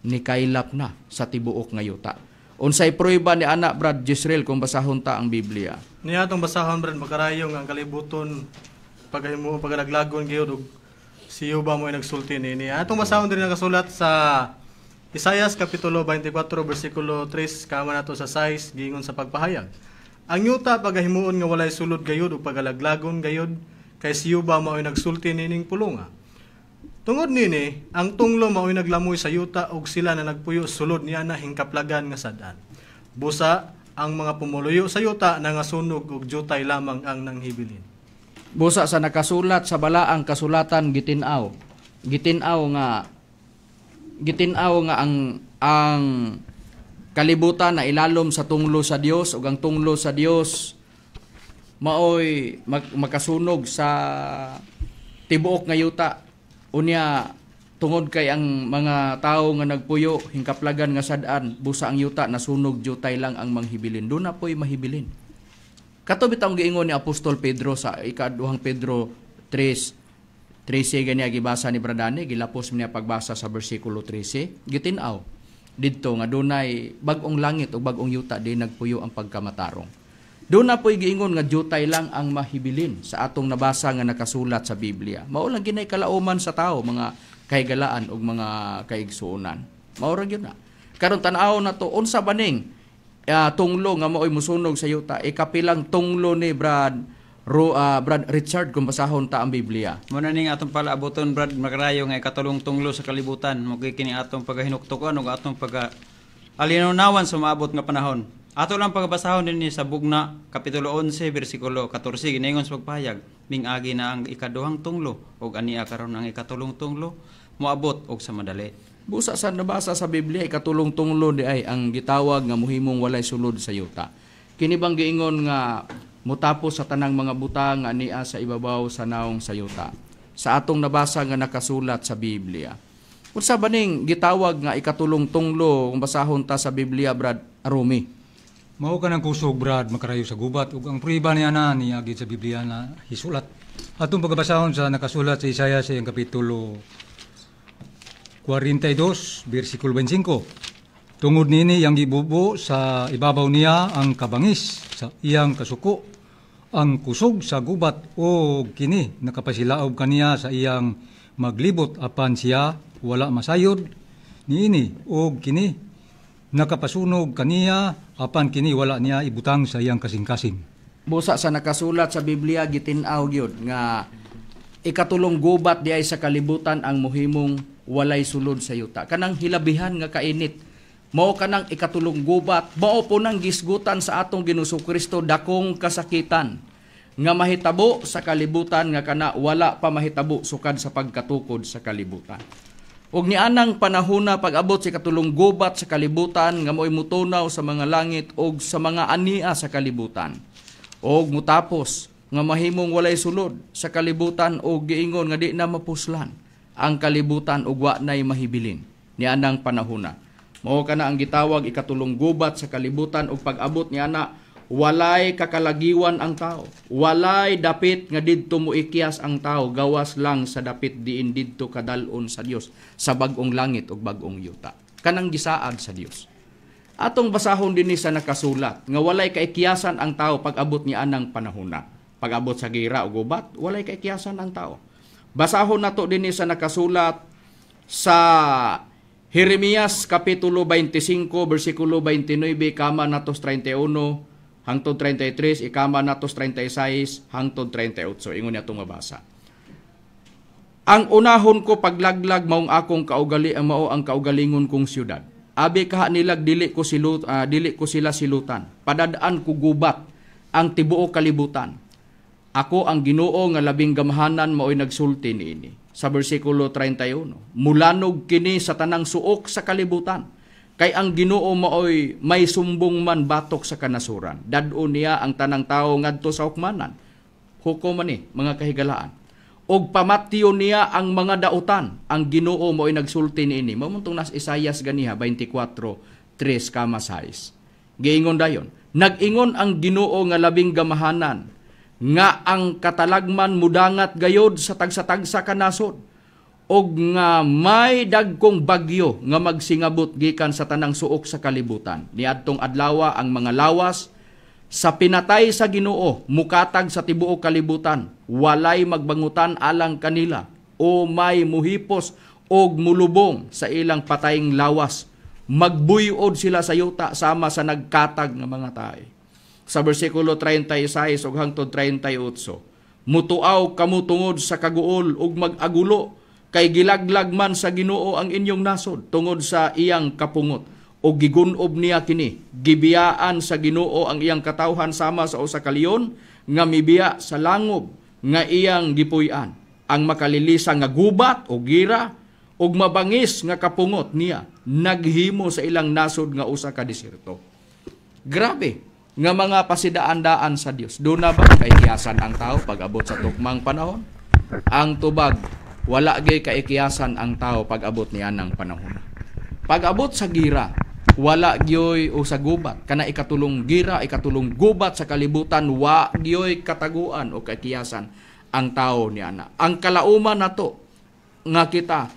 ni kailap na sa tibuok nga yuta. Unsay prueba ni anak Brad Jezreel kung basahon ta ang Biblia? Niya atong basahon Brad makarayong ang kalibuton pagahimo pagalaglagon gyud og siyo ba mo ay nagsulti nini. Atong basahon din nakasulat sa Isaias kapitulo 24 bersikulo 3 kama nato sa 6 gingon sa pagpahayag. Ang yuta pagahimuon nga walay sulod gayud ug pagalaglagon gayud kay siyo ba mo ay nagsulti nining pulonga. Tungod nini, ang tunglo mao'y naglamoy sa yuta ug sila na nagpuyo sulod niya na hingkaplagan nga sadan. Busa ang mga pumuluyo sa yuta na nga sunog ug jutay lamang ang nanghibilin. Busa sa nakasulat sa balaang kasulatan gitinaw nga ang kalibutan na ilalom sa tunglo sa Dios ug ang tunglo sa Dios maoy makasunog sa tibuok nga yuta. Unya tungod kay ang mga tao nga nagpuyo hingkaplagan nga sad-an busa ang yuta nasunog jutay lang ang manghibilin. Doon na po'y mahibilin. Kato bitaw giingon ni Apostol Pedro sa ika-2 Pedro 3:13 ganiya gibasa ni Bradane, gilapos niya pagbasa sa bersikulo 13, gitinaw didto nga dunay bag-ong langit ug bag-ong yuta di nagpuyo ang pagkamatarong. Doon na po'y giingon nga jutay lang ang mahibilin sa atong nabasa nga nakasulat sa Biblia. Mao lang ginay kalauman sa tao, mga kahigalaan ug mga kaigsuonan. Mao ra gyud na. Karon tan-aw na to unsa baning tunglo nga mao'y musunog sa yuta. Ikapilang tunglo ni Brad Richard kung basahon ta ang Biblia. Muna ning atong palaaboton Brad Magarayo nga ikatulong tunglo sa kalibutan. Mugay kini atong pagahinuktukan ug atong alinaw-nawan sa maabot nga panahon. Ato lang pagbasahon din sa Bugna kapitulo 11 bersikulo 14 ginaingon sa pagpahayag ming-agi na ang ikaduhang tunglo ug ania karon ang ikatulong tunglo moabot og sa madali. Busa sa nabasa sa Biblia ikatulong tunglo di ay ang gitawag nga muhimong walay sulod sa yuta. Kini bang giingon nga mutapos sa tanang mga butang nga ania sa ibabaw sa naong sa yuta. Sa atong nabasa nga nakasulat sa Biblia. Unsa baning gitawag nga ikatulong tunglo kung basahon ta sa Biblia Brad Arumi? Mao ka ng kusog Brad makarayo sa gubat ug ang prueba niya na niagid sa Biblia na hisulat. Atong pagbasahon sa nakasulat sa Isaiah sa kapitulo 42 bersikulo 25. Tungod nini yang gibubo sa ibabaw niya ang kabangis sa iyang kasuko, ang kusog sa gubat o kini nakapasilaob kaniya sa iyang maglibot apan siya wala masayod niini o kini nakapasunog kaniya apan kini wala niya ibutang sa iyang kasing-kasing. Busa sa nakasulat sa Biblia gitin-aw gyud nga ikatulong gubat di ay sa kalibutan ang muhimong walay sulod sa yuta. Kanang hilabihan nga kainit mao kanang ikatulong gubat, mao po nang gisgutan sa atong Ginoong Kristo dakong kasakitan nga mahitabo sa kalibutan nga kana wala pa mahitabo sukad sa pagkatukod sa kalibutan. Ug nianang panahona pag-abot sa ikatulong gubat sa kalibutan nga mo'y mutunaw sa mga langit ug sa mga ania sa kalibutan. Og mutapos nga mahimong walay sulod sa kalibutan og giingon nga di na mapuslan ang kalibutan ug wa nay mahibilin nianang panahona. Mao kana ang gitawag ikatulong gubat sa kalibutan ug pag-abot niana walay kakalagiwan ang tao. Walay dapit nga didto moikyas ang tao gawas lang sa dapit diin didto kadal-on sa Dios sa bag-ong langit ug bag-ong yuta. Kanang gisaad sa Dios. Atong basahon dinhi sa nakasulat nga walay kaikyasan ang tao pag-abot nianang panahona. Pag-abot sa gira ug gubat, walay kaikyasan ang tao. Basahon nato dinhi sa nakasulat sa Jeremias kapitulo 25 bersikulo 29 kama natos 31 hangtod 33 ikama natos 36 hangtod 38. Ingon niya itong mabasa. Ang unahon ko paglaglag maong akong mao ang kaugalingon kong siyudad. Abi kaha nilag dili ko sila silutan. Padadaan ko gubat ang tibuok kalibutan. Ako ang Ginoo nga labing gamahanan mao'y nagsulti niini. Sa bersikulo 31, mulanog kini sa tanang suok sa kalibutan. Kay ang Ginoo mao'y may sumbong man batok sa kanasuran. Dadon niya ang tanang tao ngadto sa hukmanan. Hukom ni mga kahigalaan. Og pamatyo niya ang mga dautan. Ang Ginoo mao'y nagsulti niini. Mamuntong nas Isaias ganiha 24:3-6. Giingon dayon, nag-ingon ang Ginoo nga labing gamahanan nga ang katalagman mudangat gayod sa tagsa-tagsa kanasod og nga may dagkong bagyo nga magsingabot gikan sa tanang suok sa kalibutan. Niadtong adlaw ang mga lawas sa pinatay sa Ginoo mukatag sa tibuok kalibutan, walay magbangutan alang kanila o may muhipos og mulubong sa ilang patayng lawas. Magbuyod sila sa yuta sama sa nagkatag nga mga tae. Sa bersikulo 36 ug hangtod 38, mutuaw kamo tungod sa kaguol ug mag-agulo kay gilaglag man sa Ginoo ang inyong nasod tungod sa iyang kapungot o gigunob niya kini. Gibiyaan sa Ginoo ang iyang katawhan sama sa usa ka leon nga mibiya sa langob nga iyang gipuy-an. Ang makalilisa nga gubat o gira ug mabangis nga kapungot niya naghimo sa ilang nasod nga usa ka desierto. Grabe nga mga pasidaan-daan sa Dios. Doon na ba kaikiyasan ang tao pag-abot sa tukmang panahon? Ang tubag, wala gay kaikiyasan ang tao pag-abot niyan ng panahon. Pag-abot sa gira, wala gyoy o sa gubat. Kana ikatulong gira, ikatulong gubat sa kalibutan, wa gyoy kataguan o kaikiyasan ang tao niana. Ang kalauman nato nga kita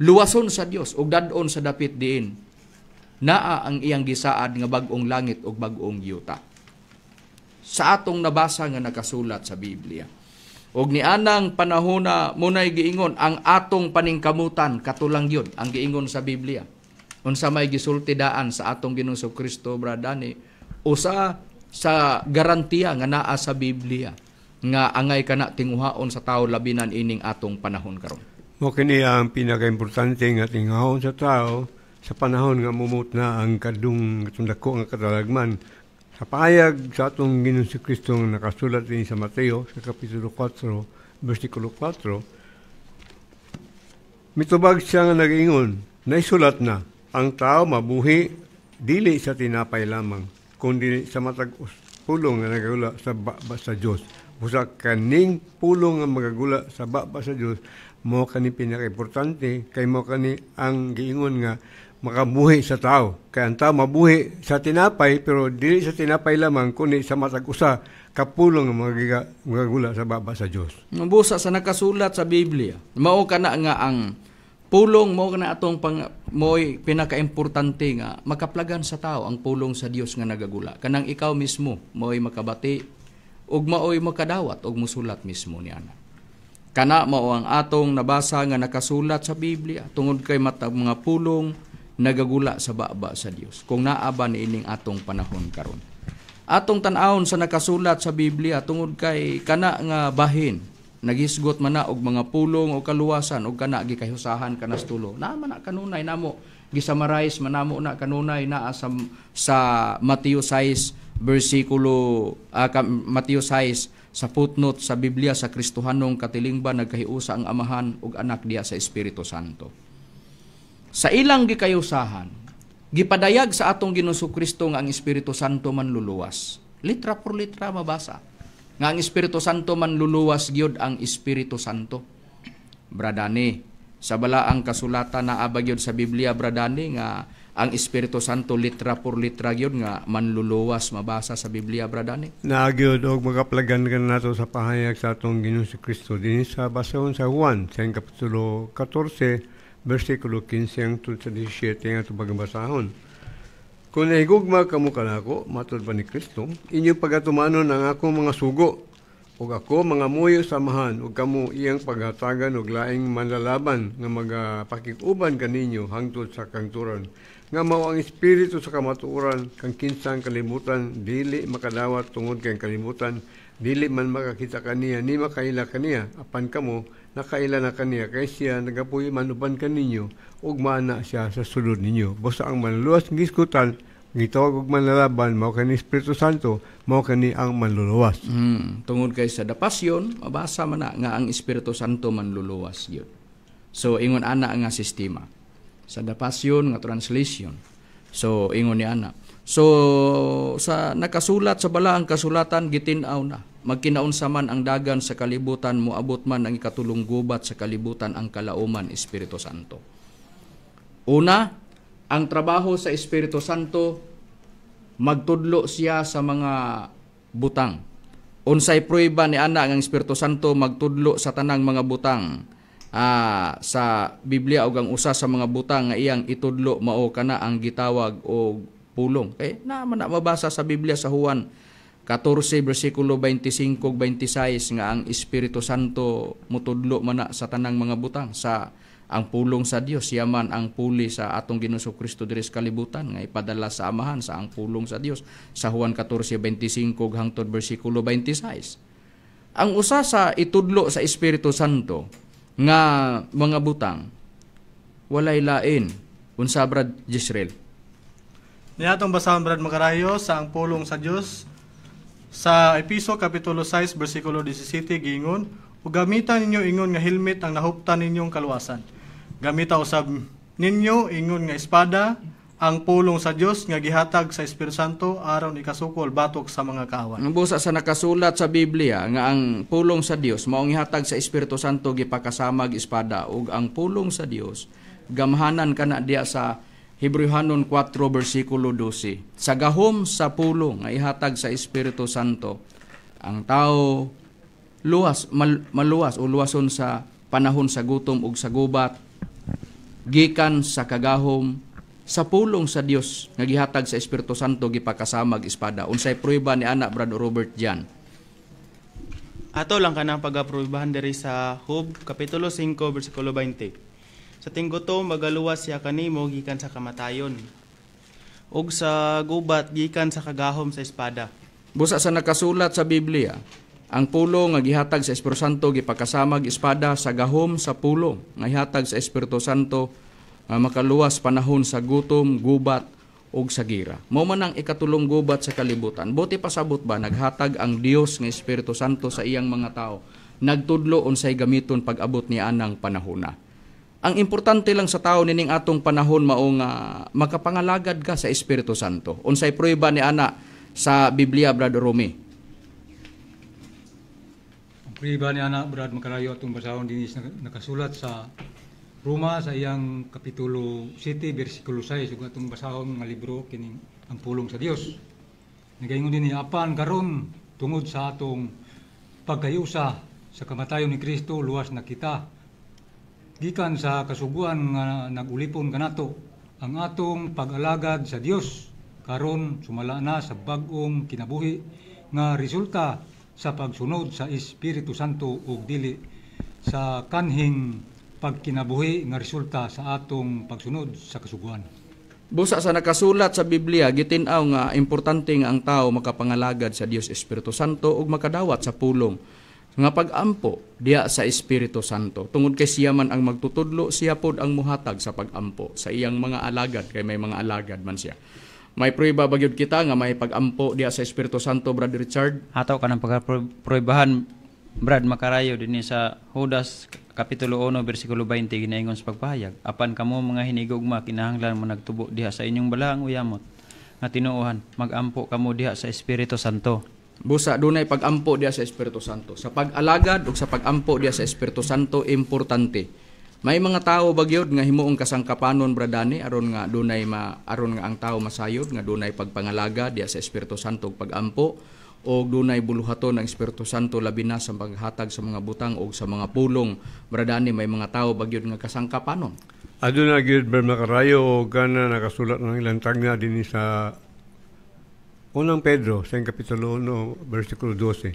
luwason sa Dios ug dadon sa dapit diin naa ang iyang gisaad nga bag-ong langit ug bag-ong yuta. Sa atong nabasa nga nakasulat sa Biblia. Og nianang panahona munay giingon ang atong paningkamutan katulang yun ang giingon sa Biblia. Unsa may gisulti daan sa atong Ginoong Kristo bradani usa sa garantiya nga naa sa Biblia nga angay kana tinguhaon sa tao labinan ining atong panahon karon. Mo kini ang pinakaimportante nga tinguhaon sa tao sa panahon nga mumut na ang kadung dako nga katalagman. Sa payag sa atong Ginoong Kristo nga nakasulat din sa Mateo sa kapitulo 4 bersikulo 4, mitubag siya nga nag-ingon, naisulat na ang tao mabuhi dili sa tinapay lamang kundi sa matag pulong nga nagagula sa baba sa Dios. Busa kaning pulong nga magagula sa baba sa Dios mo kani pinaka-importante kay mo kani ang giingon nga makabuhi sa tao. Kaya ang tao mabuhi sa tinapay, pero dili sa tinapay lamang, kundi sa matag usa kapulong nga magagula sa baba sa Dios. Busa sa nakasulat sa Biblia, mao kana nga ang pulong mo na atong mo'y pinakaimportante nga makaplagan sa tao ang pulong sa Dios nga nagagula. Kanang ikaw mismo mo'y makabati ug maoy makadawat og musulat mismo niana. Kana mao ang atong nabasa nga nakasulat sa Biblia tungod kay matag mga pulong nagagula sa baba sa Dios. Kung naa ba niining atong panahon karon. Atong tan-awon sa nakasulat sa Biblia tungod kay kana nga bahin nagisgot man na og mga pulong o kaluwasan og kana gikahusahan kanas tulo. Naman na kanunay namo gisamarais manamo na kanunay naa sa Mateo 6 bersikulo Mateo 6 sa footnote sa Biblia sa Kristohanong katilingban nagkahiusa ang Amahan ug Anak diya sa Espiritu Santo. Sa ilang gikayusahan, gipadayag sa atong Ginoong Kristo nga ang Espiritu Santo manluluwas. Litra por litra mabasa. Nga ang Espiritu Santo manluluwas gyud ang Espiritu Santo. Bradani, sa balaang kasulatan na abagyod sa Biblia bradani nga ang Espiritu Santo litra por litra gyud nga manluluwas mabasa sa Biblia bradani. Naagyod og magaplagan ka nato sa pahayag sa atong Ginoong Kristo din sa basahon sa Juan sa kapitulo 14 bersikulo 15 hangtod sa 17 nga atong pagbasahon. Kung nahigugma kamo kanako, matod pa ni Kristo, inyong pagatumanon ang akong mga sugo, ug ako mga muyo samahan, ug kamo iyang paghatagan ug laing manlalaban nga magapakikuban kaninyo hangtod sa kangturan. Nga mao ang espiritu sa kamatuoran, kang kinsang kalimutan, dili makadawat tungod kay kalimutan, dili man makakita kaniya, ni makaila kaniya, apan kamo, nakaila na kaniya, kay siya nagapuy manuban kaninyo, ug maana siya sa sulod ninyo. Basta ang manluluwas ng giskutan, gitawag og manlalaban, mao kani Espiritu Santo, mao kani ang manluluwas. Tungod kay sa dapasyon, mabasa man na nga ang Espiritu Santo manluluwas gyud. So ingon ana nga sistema. Sa dapasyon nga translation. So ingon ni ana. So sa nakasulat sa balaang kasulatan gitin-aw na. Magkinaunsa man ang dagan sa kalibutan, moabot man ang ikatulong gubat sa kalibutan ang kalauman Espiritu Santo. Una, ang trabaho sa Espiritu Santo, magtudlo siya sa mga butang. Unsay prueba ni ana ang Espiritu Santo magtudlo sa tanang mga butang. Sa Biblia ug ang usa sa mga butang nga iyang itudlo mao kana ang gitawag og pulong. Naman na mabasa sa Biblia sa Juan 14 bersikulo 25 ug 26 nga ang Espiritu Santo mutudlo man na sa tanang mga butang sa ang pulong sa Dios yaman ang puli sa atong Ginoong Kristo diri sa kalibutan nga ipadala sa Amahan sa ang pulong sa Dios sa Juan 14:25 hangtod bersikulo 26. Ang usa sa itudlo sa Espiritu Santo nga mga butang walay lain unsa brad Jisrael. Niatong basahon brad Makarayo sa ang pulong sa Dios sa Episo kapitulo 6 bersikulo 17 giingon, ug gamitan ninyo ingon nga helmet ang nahuptan ninyong kaluwasan. Gamita usab ninyo ingon nga espada ang pulong sa Dios nga gihatag sa Espiritu Santo aron ikasukol batok sa mga kaaway. Ang busa sa nakasulat sa Biblia nga ang pulong sa Dios mao gihatag sa Espiritu Santo gipakasamag espada ug ang pulong sa Dios gamhanan kana diya sa Hebrehanon 4 bersikulo 12. Sa gahom sa pulong nga ihatag sa Espiritu Santo ang tao maluwas o luwason sa panahon sa gutom ug sa gubat gikan sa kagahom sa pulong sa Dios nga gihatag sa Espiritu Santo gipakasamag espada. Unsay prueba ni ana Brad Robert Jan? Ato lang kanang pag-aprubahan diri sa Hub kapitulo 5 bersikulo 20. Sa tingguto magaluwas siya kanimo gikan sa kamatayon ug sa gubat gikan sa kagahom sa espada. Busa sa nakasulat sa Biblia, ang pulong nga gihatag sa Espiritu Santo gipakasamag espada sa gahom sa pulong nga gihatag sa Espiritu Santo nga makaluwas panahon sa gutom, gubat ug sa gira. Mao man ang ikatulong gubat sa kalibutan. Buti pasabot ba naghatag ang Dios nga Espiritu Santo sa iyang mga tao. Nagtudlo unsay gamiton pag-abot ni anang panahona. Ang importante lang sa tao nining atong panahon mao nga makapangalagad ka sa Espiritu Santo. Unsay prueba ni ana sa Biblia Brad Romy? Ang prueba ni ana Brad Makarayo atong basahon dinis nakasulat sa Roma sa iyang kapitulo 7 bersikulo 6 ug atong basahon nga libro kining ang pulong sa Dios. Nagaingon din ni apan karon tungod sa atong pagkayusa sa kamatayon ni Kristo luwas na kita gikan sa kasuguan nga nagulipon kanato ang atong pag-alagad sa Dios karon sumala na sa bag-ong kinabuhi nga resulta sa pagsunod sa Espiritu Santo ug dili sa kanhing pagkinabuhi nga resulta sa atong pagsunod sa kasuguan. Busa sa nakasulat sa Biblia, gitinaw nga importante nga ang tao makapangalagad sa Dios Espiritu Santo ug makadawat sa pulong nga pag-ampo diha sa Espiritu Santo. Tungod kay siya man ang magtutudlo, siya pod ang muhatag sa pag-ampo sa iyang mga alagad, kay may mga alagad man siya. May prueba ba gyud kita nga may pag-ampo diha sa Espiritu Santo, Brother Richard? Hataw ka ng pagkaproybahan, Brad Macarayo, din sa Judas Kapitulo 1, versikulo 20, ginaingon sa pagpahayag. Apan kamo mga hinigugma, kinahanglan mo nagtubo diha sa inyong balaang uyamot, nga tinuohan, mag-ampo kamo diha sa Espiritu Santo. Busa, dunay pag-ampo diha sa Espiritu Santo. Sa pag-alagad ug sa pag-ampo diha sa Espiritu Santo, importante. May mga tao bagyod nga himuong kasangkapanon, Bradani, aron nga aron nga ang tao masayod nga dunay pagpangalaga diha sa Espiritu Santo ug pag-ampo, o dunay buluhaton ng Espiritu Santo labi na sa paghatag sa mga butang o sa mga pulong. Bradani, may mga tao bagyod nga kasangkapanon. Aduna gyud Brad Macarayo o kana nakasulat ng ilang tagna din sa Unang Pedro sa Kapitulo 1, versikulo 12.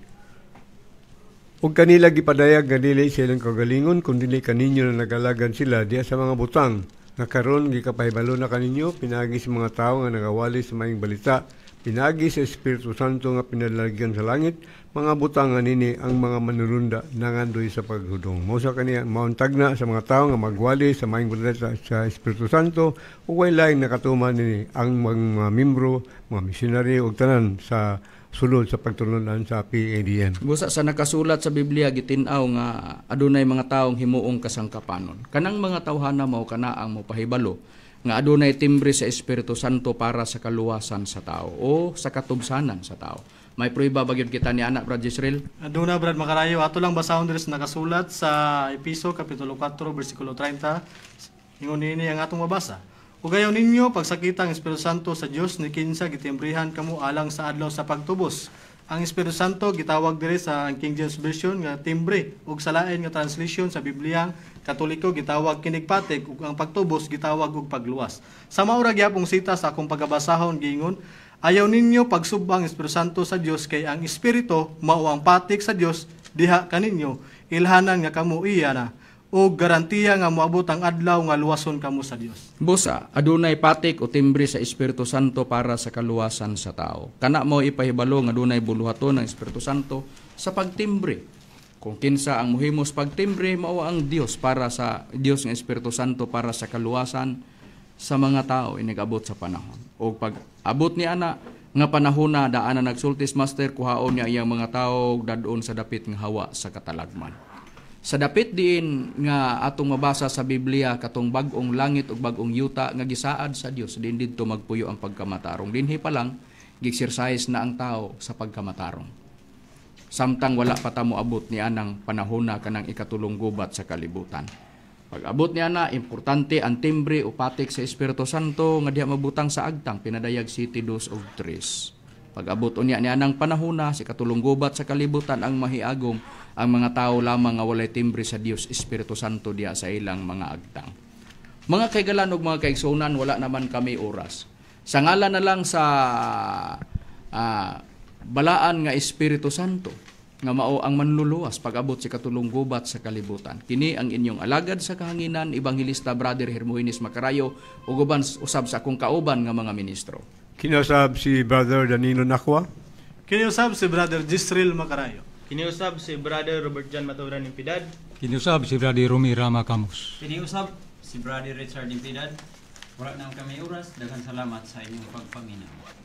Ug kanila gipadayag nga dili silang kagalingon kun dili kaninyo na nagalagan sila diha sa mga butang nga karon gikapahibalo na kaninyo pinagi sa mga tawo nga nagawali sa maayong balita, pinagi sa Espiritu Santo nga pinalagyan sa langit, mga butang nga nini ang mga manulunda nangandoy sa paghudong. Mosa kaniya mauntag na sa mga tawo nga magwali sa maayong balita sa Espiritu Santo ug way laing nakatuman nini ang mga membro, mga misyonaryo ug tanan sa sulod sa pagtulunan sa PADN. Busa sa nakasulat sa Biblia, gitinaw nga adunay mga taong himuong kasangkapanon. Kanang mga tawhana mao kana ang mopahibalo nga adunay timbre sa Espiritu Santo para sa kaluwasan sa tao o sa katubsanan sa tao. May prueba ba gyud kita ni anak Brad Israel? Aduna Brad Macarayo, ato lang basahon diri sa nakasulat sa Episo Kapitulo 4, versikulo 30. Ingon ini ang atong mabasa. Ug ayaw ninyo pagsakita ang Espiritu Santo sa Dios ni kinsa gitimbrihan kamo alang sa adlaw sa pagtubos. Ang Espiritu Santo gitawag diri sa King James Version nga timbre ug sa lain nga translation sa Biblia Katoliko gitawag kinigpatig ug ang pagtubos gitawag og pagluwas. Sa maura gyapong sita sa akong pagabasahon giingon, ayaw ninyo pagsubang ang Espiritu Santo sa Dios kay ang Espiritu mao ang patik sa Dios diha kaninyo ilhanan nga kamo iya na o garantiya nga moabot ang adlaw nga luwason kamo sa Dios. Busa, adunay patik o timbre sa Espiritu Santo para sa kaluwasan sa tao. Kana mo ipahibalo nga adunay buluhaton ng Espiritu Santo sa pagtimbre. Kung kinsa ang muhimos pagtimbre, mao ang Dios para sa Dios nga Espiritu Santo para sa kaluwasan sa mga tao inigabot sa panahon. O pag abot ni ana nga panahon na daan na nagsultis master kuhaon niya iyang mga tao dadon sa dapit nga hawa sa katalagman. Sa dapit din nga atong mabasa sa Biblia katong bag-ong langit ug bag-ong yuta nga gisaad sa Dios, din didto magpuyo ang pagkamatarong. Dinhi pa lang gi-exercise na ang tao sa pagkamatarong. Samtang wala pa ta moabot ni anang panahona kanang ikatulong gubat sa kalibutan. Pag abot niya na, importante ang timbre o patik sa Espiritu Santo nga diha mabutang sa agtang pinadayag City 2 og 3. Pag abot unya niya nang panahona si katulong gubat sa kalibutan ang mahiagom ang mga tao lamang nga walay timbre sa Dios Espiritu Santo diha sa ilang mga agtang. Mga kaigalan ug mga kaigsunan, wala naman kami oras. Sa ngalan na lang sa balaan nga Espiritu Santo nga mao ang manluluwas pag-abot si katulong gubat sa kalibutan. Kini ang inyong alagad sa kahanginan, Evangelista Brother Hermogenes Macarayo, ug uban usab sa akong kauban nga mga ministro. Kinasab si Brother Danilo Nakwa. Kiniusab si Brother Gisril Macarayo. Kiniusab si Brother Robert John Maturan Impidad. Kiniusab si Brother Rumi Rama Camus. Piniusap si Brother Richard Impidad. Wala na kami oras. Daghang salamat sa inyong pagpaminaw.